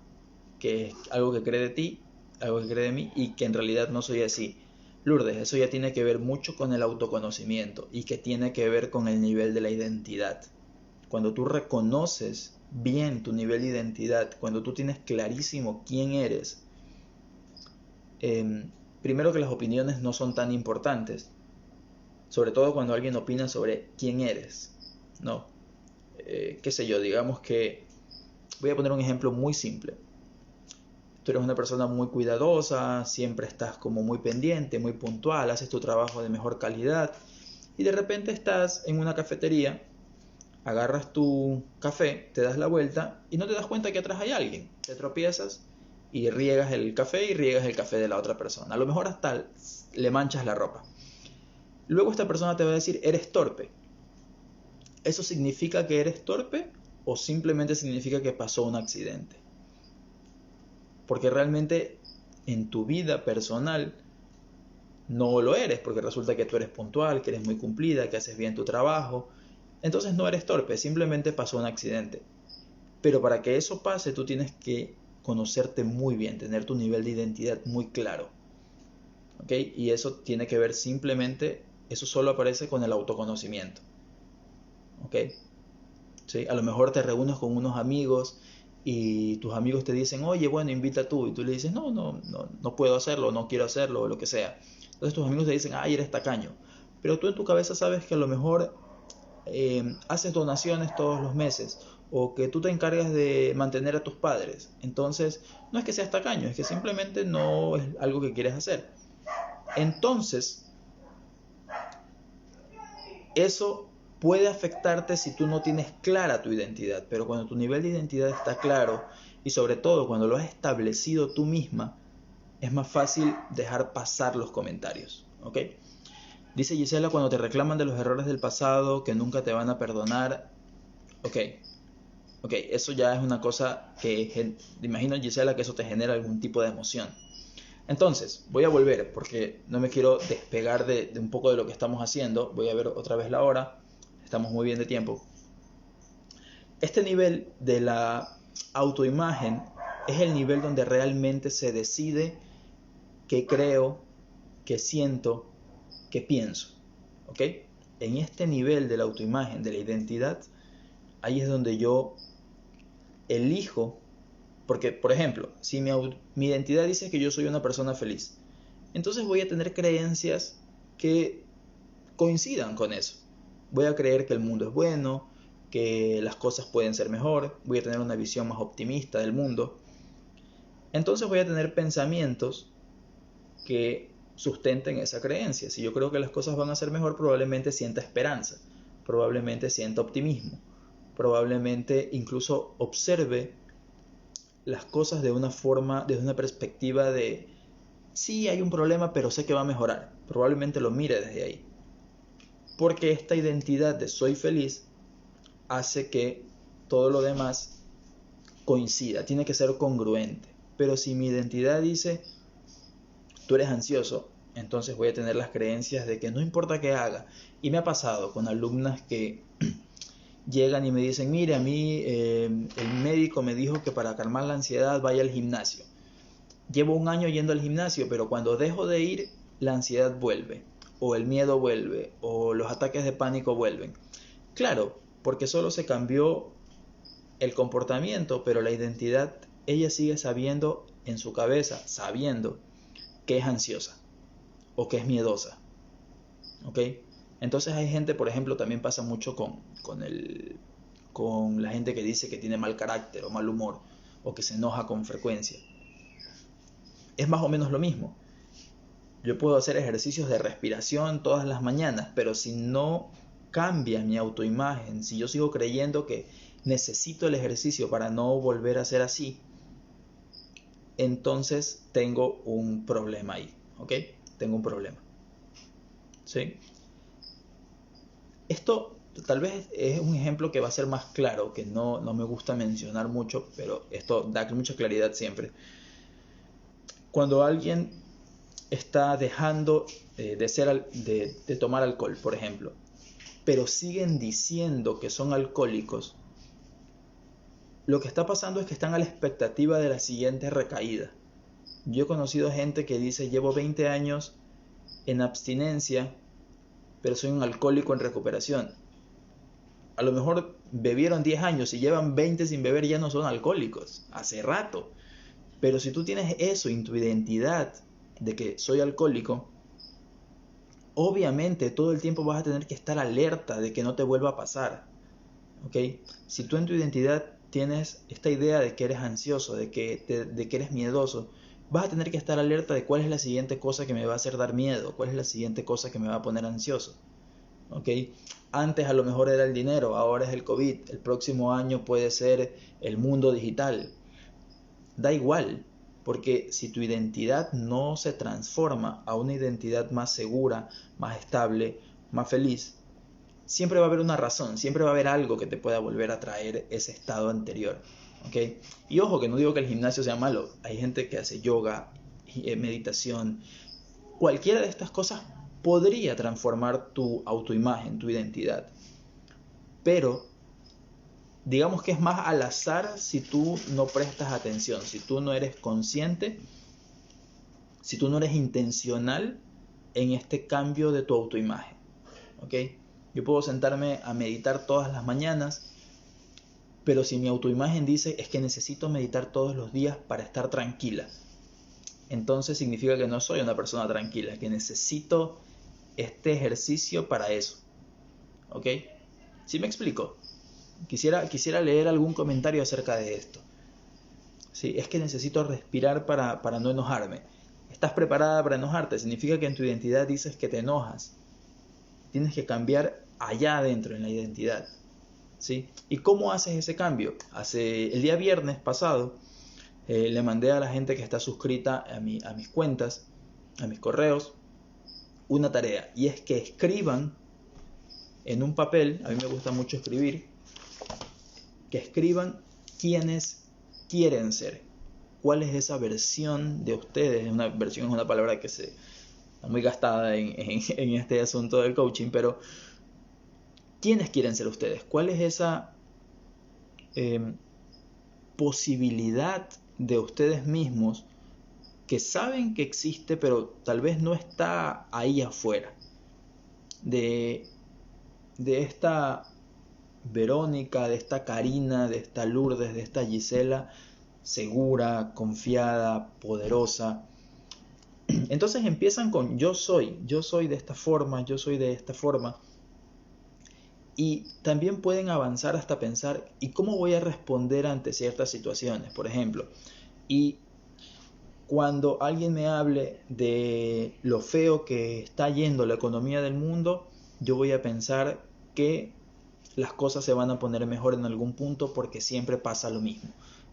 que es algo que cree de ti, algo que cree de mí y que en realidad no soy así? Lourdes, eso ya tiene que ver mucho con el autoconocimiento y que tiene que ver con el nivel de la identidad. Cuando tú reconoces bien tu nivel de identidad, cuando tú tienes clarísimo quién eres, primero que las opiniones no son tan importantes, sobre todo cuando alguien opina sobre quién eres, ¿no? Qué sé yo, digamos que, voy a poner un ejemplo muy simple. Tú eres una persona muy cuidadosa, siempre estás como muy pendiente, muy puntual, haces tu trabajo de mejor calidad y de repente estás en una cafetería, agarras tu café, te das la vuelta y no te das cuenta que atrás hay alguien. Te tropiezas y riegas el café y riegas el café de la otra persona. A lo mejor hasta le manchas la ropa. Luego esta persona te va a decir, eres torpe. ¿Eso significa que eres torpe o simplemente significa que pasó un accidente? Porque realmente en tu vida personal no lo eres, porque resulta que tú eres puntual, que eres muy cumplida, que haces bien tu trabajo. Entonces no eres torpe, simplemente pasó un accidente. Pero para que eso pase, tú tienes que conocerte muy bien, tener tu nivel de identidad muy claro. ¿Ok? Y eso tiene que ver simplemente, eso solo aparece con el autoconocimiento. ¿Ok? ¿Sí? A lo mejor te reúnes con unos amigos y tus amigos te dicen, oye, bueno, invita tú. Y tú le dices, no puedo hacerlo, no quiero hacerlo, o lo que sea. Entonces tus amigos te dicen, ay, eres tacaño. Pero tú en tu cabeza sabes que a lo mejor haces donaciones todos los meses o que tú te encargas de mantener a tus padres. Entonces, no es que seas tacaño, es que simplemente no es algo que quieres hacer. Entonces, eso puede afectarte si tú no tienes clara tu identidad, pero cuando tu nivel de identidad está claro y sobre todo cuando lo has establecido tú misma, es más fácil dejar pasar los comentarios, ¿ok? Dice Gisela, cuando te reclaman de los errores del pasado que nunca te van a perdonar, ok, Ok, eso ya es una cosa que, imagino, Gisela, que eso te genera algún tipo de emoción. Entonces, voy a volver porque no me quiero despegar de un poco de lo que estamos haciendo. Voy a ver otra vez la hora. Estamos muy bien de tiempo. Este nivel de la autoimagen es el nivel donde realmente se decide qué creo, qué siento, qué pienso. ¿Ok? En este nivel de la autoimagen, de la identidad, ahí es donde yo elijo. Porque, por ejemplo, si mi identidad dice que yo soy una persona feliz, entonces voy a tener creencias que coincidan con eso. Voy a creer que el mundo es bueno, que las cosas pueden ser mejor, voy a tener una visión más optimista del mundo. Entonces voy a tener pensamientos que sustenten esa creencia. Si yo creo que las cosas van a ser mejor, probablemente sienta esperanza, probablemente sienta optimismo, probablemente incluso observe las cosas de una forma, desde una perspectiva de sí hay un problema, pero sé que va a mejorar. Probablemente lo mire desde ahí. Porque esta identidad de soy feliz hace que todo lo demás coincida, tiene que ser congruente. Pero si mi identidad dice tú eres ansioso, entonces voy a tener las creencias de que no importa qué haga. Y me ha pasado con alumnas que llegan y me dicen, mire, a mí el médico me dijo que para calmar la ansiedad vaya al gimnasio. Llevo un año yendo al gimnasio, pero cuando dejo de ir, la ansiedad vuelve, o el miedo vuelve, o los ataques de pánico vuelven. Claro, porque solo se cambió el comportamiento, pero la identidad, ella sigue sabiendo en su cabeza, sabiendo que es ansiosa o que es miedosa. ¿Ok? Entonces hay gente, por ejemplo, también pasa mucho con la gente que dice que tiene mal carácter o mal humor, o que se enoja con frecuencia. Es más o menos lo mismo. Yo puedo hacer ejercicios de respiración todas las mañanas, pero si no cambia mi autoimagen, si yo sigo creyendo que necesito el ejercicio para no volver a ser así, entonces tengo un problema ahí, ¿ok? Tengo un problema. ¿Sí? Esto tal vez es un ejemplo que va a ser más claro, que no me gusta mencionar mucho, pero esto da mucha claridad siempre. Cuando alguien está dejando de tomar alcohol, por ejemplo, pero siguen diciendo que son alcohólicos, lo que está pasando es que están a la expectativa de la siguiente recaída. Yo he conocido gente que dice, llevo 20 años en abstinencia, pero soy un alcohólico en recuperación. A lo mejor bebieron 10 años y llevan 20 sin beber, ya no son alcohólicos, hace rato. Pero si tú tienes eso en tu identidad de que soy alcohólico, obviamente todo el tiempo vas a tener que estar alerta de que no te vuelva a pasar. ¿Ok? Si tú en tu identidad tienes esta idea de que eres ansioso, de que eres miedoso, vas a tener que estar alerta de cuál es la siguiente cosa que me va a hacer dar miedo, cuál es la siguiente cosa que me va a poner ansioso. ¿Ok? Antes a lo mejor era el dinero, ahora es el COVID, el próximo año puede ser el mundo digital. Da igual, porque si tu identidad no se transforma a una identidad más segura, más estable, más feliz, siempre va a haber una razón, siempre va a haber algo que te pueda volver a traer ese estado anterior. ¿Ok? Y ojo, que no digo que el gimnasio sea malo, hay gente que hace yoga, meditación, cualquiera de estas cosas podría transformar tu autoimagen, tu identidad. Pero digamos que es más al azar si tú no prestas atención, si tú no eres consciente, si tú no eres intencional en este cambio de tu autoimagen. ¿Ok? Yo puedo sentarme a meditar todas las mañanas, pero si mi autoimagen dice es que necesito meditar todos los días para estar tranquila, entonces significa que no soy una persona tranquila, que necesito este ejercicio para eso. ¿Ok? ¿Sí me explico? Quisiera leer algún comentario acerca de esto. Sí, es que necesito respirar para no enojarme. ¿Estás preparada para enojarte? Significa que en tu identidad dices que te enojas. Tienes que cambiar allá adentro en la identidad. ¿Sí? ¿Y cómo haces ese cambio? El día viernes pasado le mandé a la gente que está suscrita a mis cuentas, a mis correos, una tarea. Y es que escriban en un papel, a mí me gusta mucho escribir, que escriban quiénes quieren ser. ¿Cuál es esa versión de ustedes? Una versión es una palabra que está muy gastada en este asunto del coaching, pero ¿quiénes quieren ser ustedes? ¿Cuál es esa posibilidad de ustedes mismos que saben que existe, pero tal vez no está ahí afuera? De esta Verónica, de esta Karina, de esta Lourdes, de esta Gisela, segura, confiada, poderosa. Entonces empiezan con yo soy de esta forma, yo soy de esta forma. Y también pueden avanzar hasta pensar, ¿y cómo voy a responder ante ciertas situaciones? Por ejemplo, y cuando alguien me hable de lo feo que está yendo la economía del mundo, yo voy a pensar que las cosas se van a poner mejor en algún punto porque siempre pasa lo mismo.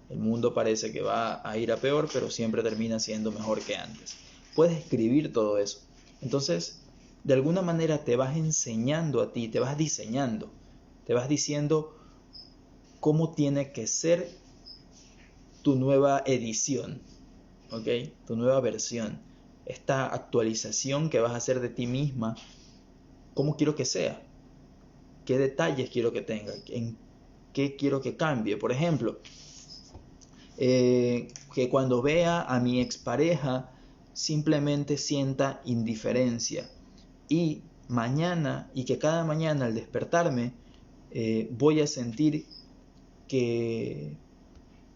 El mundo parece que va a ir a peor, pero siempre termina siendo mejor que antes. Puedes escribir todo eso. Entonces, de alguna manera te vas enseñando a ti, te vas diseñando, te vas diciendo cómo tiene que ser tu nueva edición, ¿ok? Tu nueva versión, esta actualización que vas a hacer de ti misma, cómo quiero que sea, qué detalles quiero que tenga, en qué quiero que cambie. Por ejemplo, que cuando vea a mi expareja simplemente sienta indiferencia, y que cada mañana al despertarme voy a sentir que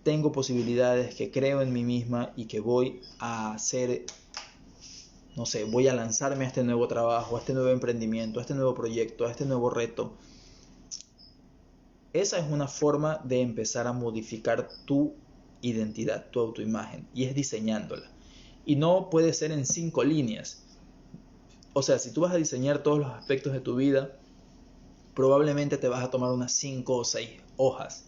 tengo posibilidades, que creo en mí misma y que voy a hacer, no sé, voy a lanzarme a este nuevo trabajo, a este nuevo emprendimiento, a este nuevo proyecto, a este nuevo reto. Esa es una forma de empezar a modificar tu identidad, tu autoimagen, y es diseñándola. Y no puede ser en 5 líneas. O sea, si tú vas a diseñar todos los aspectos de tu vida, probablemente te vas a tomar unas 5 o 6 hojas,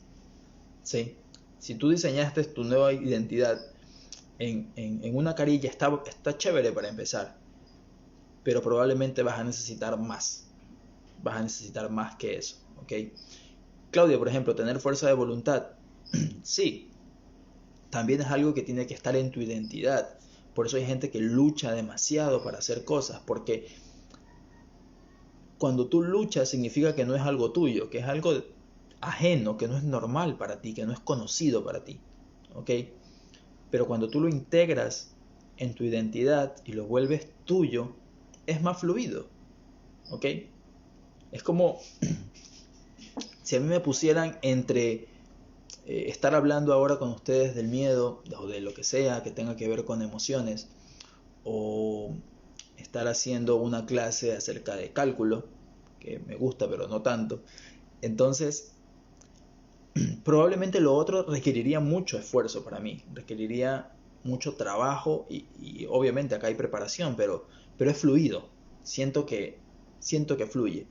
¿sí? Si tú diseñaste tu nueva identidad en una carilla, está chévere para empezar, pero probablemente vas a necesitar más. Vas a necesitar más que eso, ¿ok? Claudia, por ejemplo, tener fuerza de voluntad. Sí, también es algo que tiene que estar en tu identidad. Por eso hay gente que lucha demasiado para hacer cosas, porque cuando tú luchas significa que no es algo tuyo, que es algo ajeno, que no es normal para ti, que no es conocido para ti, ¿ok? Pero cuando tú lo integras en tu identidad y lo vuelves tuyo, es más fluido, ¿ok? Es como si a mí me pusieran entre estar hablando ahora con ustedes del miedo o de lo que sea que tenga que ver con emociones, o estar haciendo una clase acerca de cálculo, que me gusta pero no tanto. Entonces, probablemente lo otro requeriría mucho esfuerzo para mí, requeriría mucho trabajo y obviamente acá hay preparación, pero es fluido. Siento que fluye,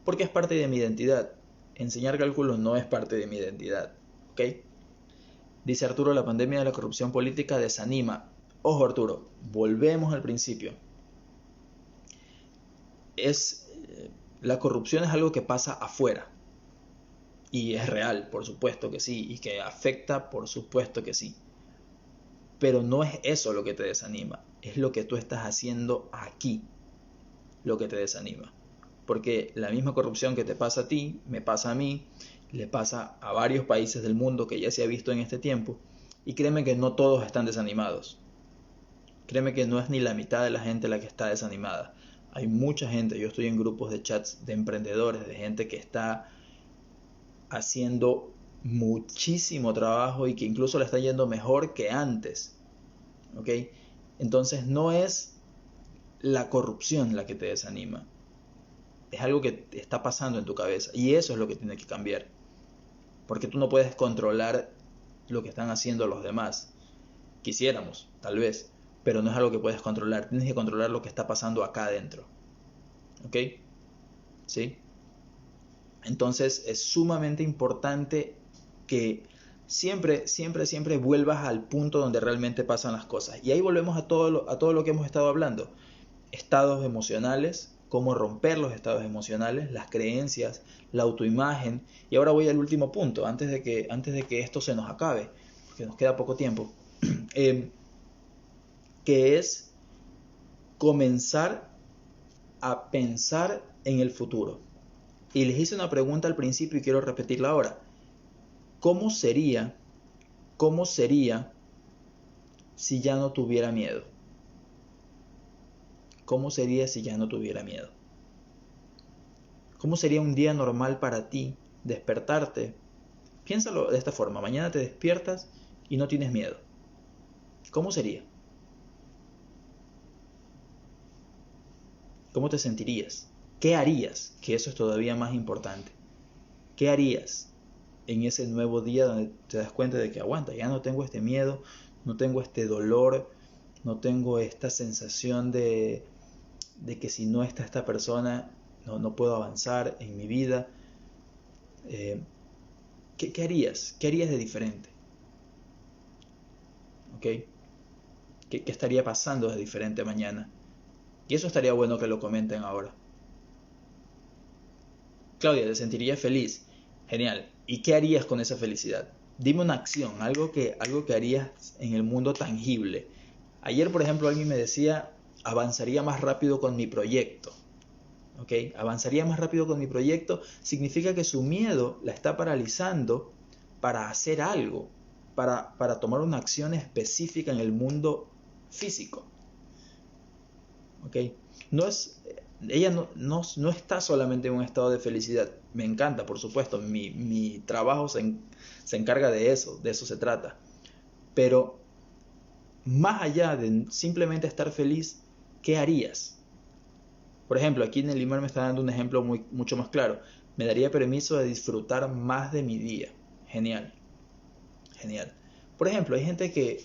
porque es parte de mi identidad. Enseñar cálculo no es parte de mi identidad, ¿ok? Dice Arturo, la pandemia de la corrupción política desanima. Ojo, Arturo, volvemos al principio. La corrupción es algo que pasa afuera. Y es real, por supuesto que sí. Y que afecta, por supuesto que sí. Pero no es eso lo que te desanima. Es lo que tú estás haciendo aquí lo que te desanima. Porque la misma corrupción que te pasa a ti, me pasa a mí, le pasa a varios países del mundo que ya se ha visto en este tiempo. Y créeme que no todos están desanimados. Créeme que no es ni la mitad de la gente la que está desanimada. Hay mucha gente, yo estoy en grupos de chats de emprendedores, de gente que está haciendo muchísimo trabajo y que incluso le está yendo mejor que antes, ¿ok? Entonces no es la corrupción la que te desanima, es algo que está pasando en tu cabeza, y eso es lo que tiene que cambiar, porque tú no puedes controlar lo que están haciendo los demás. Quisiéramos, tal vez, pero no es algo que puedes controlar. Tienes que controlar lo que está pasando acá adentro, ¿ok? ¿Sí? Entonces es sumamente importante que siempre vuelvas al punto donde realmente pasan las cosas. Y ahí volvemos a todo lo que hemos estado hablando. Estados emocionales, cómo romper los estados emocionales, las creencias, la autoimagen. Y ahora voy al último punto, antes de que esto se nos acabe, porque nos queda poco tiempo, que es comenzar a pensar en el futuro. Y les hice una pregunta al principio y quiero repetirla ahora. ¿Cómo sería si ya no tuviera miedo? ¿Cómo sería si ya no tuviera miedo? ¿Cómo sería un día normal para ti despertarte? Piénsalo de esta forma. Mañana te despiertas y no tienes miedo. ¿Cómo sería? ¿Cómo te sentirías? ¿Qué harías? Que eso es todavía más importante. ¿Qué harías en ese nuevo día donde te das cuenta de que aguanta, ya no tengo este miedo, no tengo este dolor, no tengo esta sensación de que si no está esta persona no puedo avanzar en mi vida? ¿Qué harías? ¿Qué harías de diferente? ¿Ok? ¿Qué estaría pasando de diferente mañana? Y eso estaría bueno que lo comenten ahora. Claudia, ¿te sentirías feliz? Genial. ¿Y qué harías con esa felicidad? Dime una acción, algo que harías en el mundo tangible. Ayer, por ejemplo, alguien me decía, avanzaría más rápido con mi proyecto. ¿Ok? Avanzaría más rápido con mi proyecto significa que su miedo la está paralizando para hacer algo, para tomar una acción específica en el mundo físico. ¿Ok? Ella no está solamente en un estado de felicidad. Me encanta, por supuesto. Mi trabajo se encarga de eso se trata. Pero más allá de simplemente estar feliz, ¿qué harías? Por ejemplo, aquí en el Limar me está dando un ejemplo mucho más claro. Me daría permiso de disfrutar más de mi día. Genial. Genial. Por ejemplo, hay gente que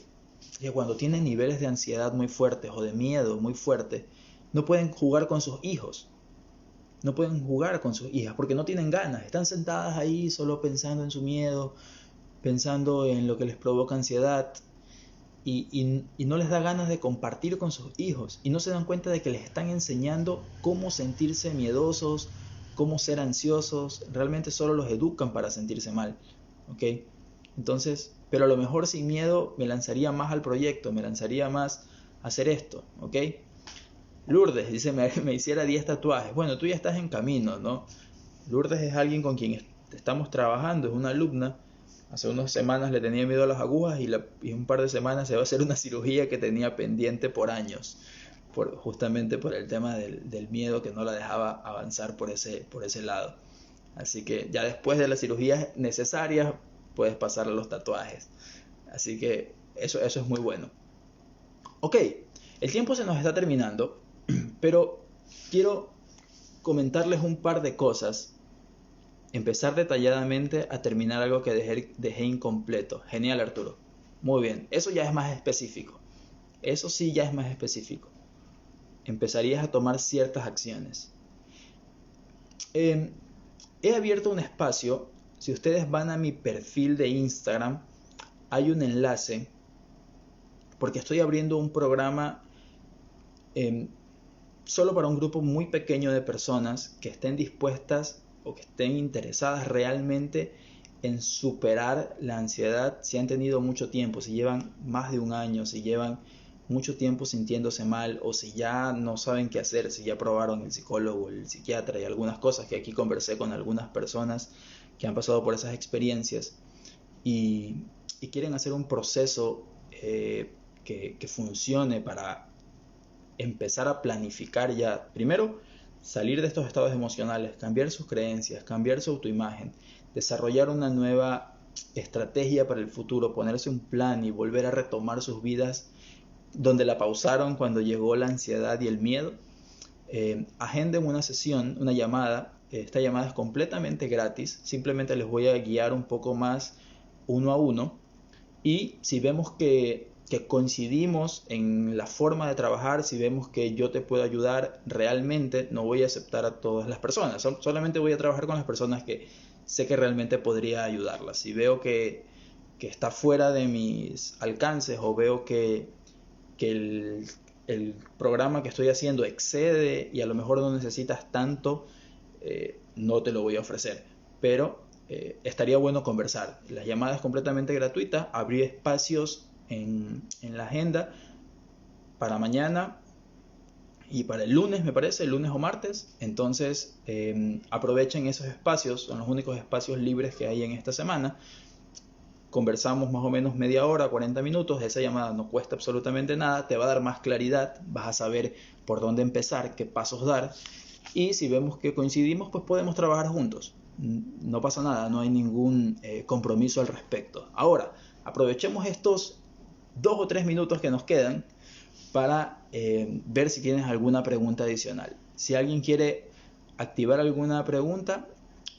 cuando tiene niveles de ansiedad muy fuertes o de miedo muy fuertes, no pueden jugar con sus hijos. No pueden jugar con sus hijas porque no tienen ganas. Están sentadas ahí solo pensando en su miedo, pensando en lo que les provoca ansiedad. Y no les da ganas de compartir con sus hijos. Y no se dan cuenta de que les están enseñando cómo sentirse miedosos, cómo ser ansiosos. Realmente solo los educan para sentirse mal. ¿Ok? Entonces, pero a lo mejor sin miedo me lanzaría más al proyecto, me lanzaría más a hacer esto. ¿Ok? Lourdes dice, me hiciera 10 tatuajes. Bueno, tú ya estás en camino, ¿no? Lourdes es alguien con quien estamos trabajando, es una alumna. Hace unas semanas le tenía miedo a las agujas y un par de semanas se va a hacer una cirugía que tenía pendiente por años, justamente por el tema del miedo que no la dejaba avanzar por ese lado. Así que ya después de las cirugías necesarias puedes pasar a los tatuajes. Así que eso es muy bueno. Ok, el tiempo se nos está terminando, pero quiero comentarles un par de cosas. Empezar detalladamente a terminar algo que dejé incompleto. Genial, Arturo. Muy bien, eso ya es más específico. Eso sí ya es más específico. Empezarías a tomar ciertas acciones. He abierto un espacio. Si ustedes van a mi perfil de Instagram, hay un enlace porque estoy abriendo un programa solo para un grupo muy pequeño de personas que estén dispuestas o que estén interesadas realmente en superar la ansiedad si han tenido mucho tiempo, si llevan más de un año, si llevan mucho tiempo sintiéndose mal o si ya no saben qué hacer, si ya probaron el psicólogo, el psiquiatra y algunas cosas que aquí conversé con algunas personas que han pasado por esas experiencias y quieren hacer un proceso que funcione para empezar a planificar ya, primero, salir de estos estados emocionales, cambiar sus creencias, cambiar su autoimagen, desarrollar una nueva estrategia para el futuro, ponerse un plan y volver a retomar sus vidas donde la pausaron cuando llegó la ansiedad y el miedo. Agenden una sesión, una llamada. Esta llamada es completamente gratis, simplemente les voy a guiar un poco más uno a uno y si vemos que coincidimos en la forma de trabajar, si vemos que yo te puedo ayudar realmente, no voy a aceptar a todas las personas, solamente voy a trabajar con las personas que sé que realmente podría ayudarlas. Si veo que está fuera de mis alcances o veo que el programa que estoy haciendo excede y a lo mejor no necesitas tanto, no te lo voy a ofrecer. Pero estaría bueno conversar. La llamada es completamente gratuita. Abrí espacios en la agenda para mañana y para el lunes, me parece, el lunes o martes. Entonces aprovechen esos espacios, son los únicos espacios libres que hay en esta semana. Conversamos más o menos media hora, 40 minutos. Esa llamada no cuesta absolutamente nada, te va a dar más claridad, vas a saber por dónde empezar, qué pasos dar, y si vemos que coincidimos, pues podemos trabajar juntos. No pasa nada, no hay ningún compromiso al respecto. Ahora, aprovechemos estos 2 o 3 minutos que nos quedan para ver si tienes alguna pregunta adicional. Si alguien quiere activar alguna pregunta,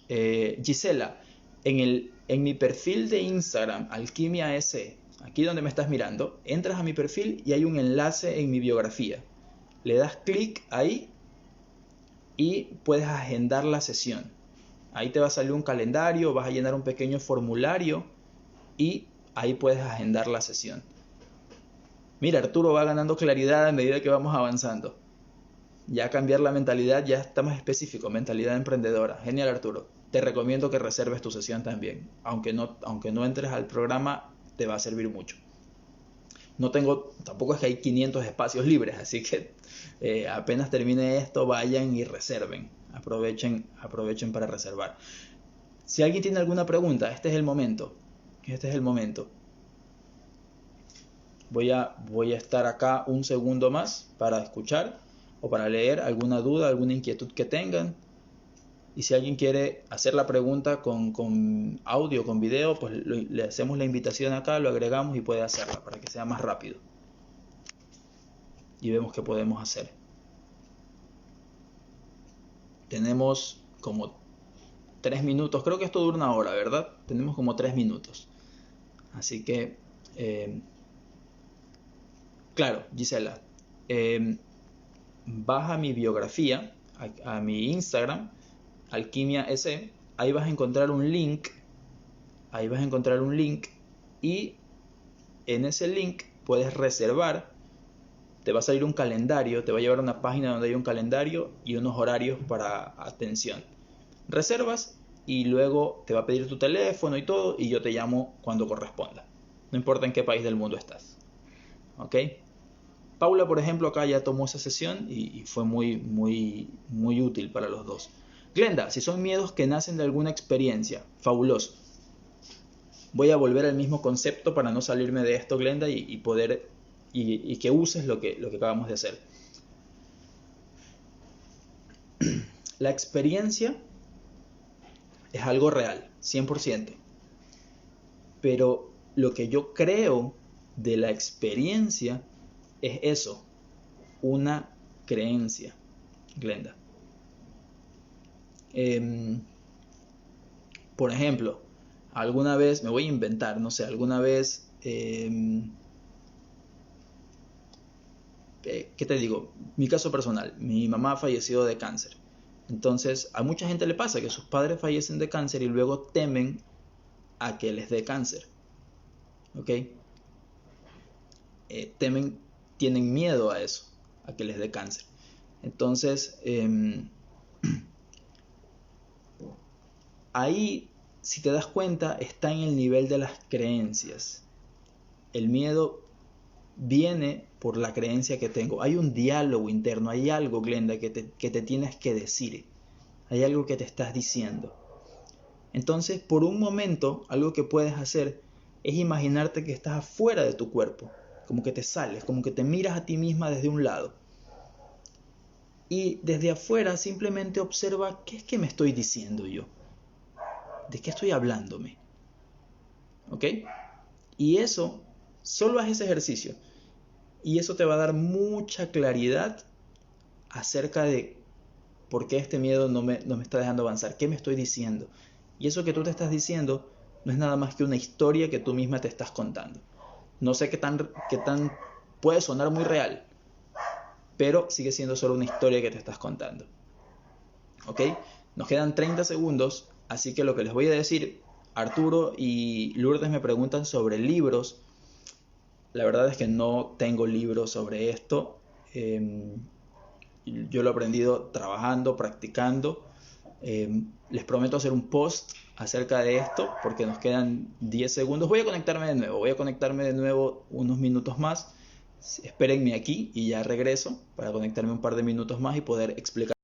Gisela, en mi perfil de Instagram, Alquimia S, aquí donde me estás mirando, entras a mi perfil y hay un enlace en mi biografía. Le das clic ahí y puedes agendar la sesión. Ahí te va a salir un calendario, vas a llenar un pequeño formulario y ahí puedes agendar la sesión. Mira, Arturo va ganando claridad a medida que vamos avanzando. Ya cambiar la mentalidad ya está más específico, mentalidad emprendedora. Genial, Arturo. Te recomiendo que reserves tu sesión también. Aunque no entres al programa, te va a servir mucho. Tampoco es que hay 500 espacios libres, así que apenas termine esto, vayan y reserven. Aprovechen para reservar. Si alguien tiene alguna pregunta, este es el momento. Voy a estar acá un segundo más para escuchar o para leer alguna duda, alguna inquietud que tengan. Y si alguien quiere hacer la pregunta con audio, con video, pues le hacemos la invitación acá, lo agregamos y puede hacerla para que sea más rápido. Y vemos qué podemos hacer. Tenemos como 3 minutos, creo que esto dura 1 hora, ¿verdad? Tenemos como 3 minutos. Así que, claro, Gisela, baja mi biografía a mi Instagram, Alquimia S, ahí vas a encontrar un link, y en ese link puedes reservar, te va a salir un calendario, te va a llevar a una página donde hay un calendario y unos horarios para atención. Reservas y luego te va a pedir tu teléfono y todo, y yo te llamo cuando corresponda, no importa en qué país del mundo estás. ¿Ok? Paula, por ejemplo, acá ya tomó esa sesión y fue muy útil para los dos. Glenda, si son miedos que nacen de alguna experiencia, fabuloso. Voy a volver al mismo concepto para no salirme de esto, Glenda, y poder y que uses lo que acabamos de hacer. La experiencia es algo real, 100%. Pero lo que yo creo de la experiencia es eso, una creencia, Glenda. Por ejemplo, alguna vez, me voy a inventar, no sé, alguna vez, ¿qué te digo? Mi caso personal, mi mamá falleció de cáncer. Entonces, a mucha gente le pasa que sus padres fallecen de cáncer y luego temen a que les dé cáncer. ¿Ok? Tienen miedo a eso, a que les dé cáncer. Entonces, ahí, si te das cuenta, está en el nivel de las creencias. El miedo viene por la creencia que tengo. Hay un diálogo interno, hay algo, Glenda, que te tienes que decir. Hay algo que te estás diciendo. Entonces, por un momento, algo que puedes hacer es imaginarte que estás afuera de tu cuerpo, como que te sales, como que te miras a ti misma desde un lado. Y desde afuera simplemente observa qué es que me estoy diciendo yo. ¿De qué estoy hablándome? ¿Ok? Y eso, solo haz ese ejercicio. Y eso te va a dar mucha claridad acerca de por qué este miedo no me está dejando avanzar. ¿Qué me estoy diciendo? Y eso que tú te estás diciendo no es nada más que una historia que tú misma te estás contando. No sé qué tan puede sonar muy real, pero sigue siendo solo una historia que te estás contando. ¿Ok? Nos quedan 30 segundos, así que lo que les voy a decir, Arturo y Lourdes me preguntan sobre libros. La verdad es que no tengo libros sobre esto. Yo lo he aprendido trabajando, practicando. Les prometo hacer un post acerca de esto porque nos quedan 10 segundos. Voy a conectarme de nuevo unos minutos más. Espérenme aquí y ya regreso para conectarme un par de minutos más y poder explicar.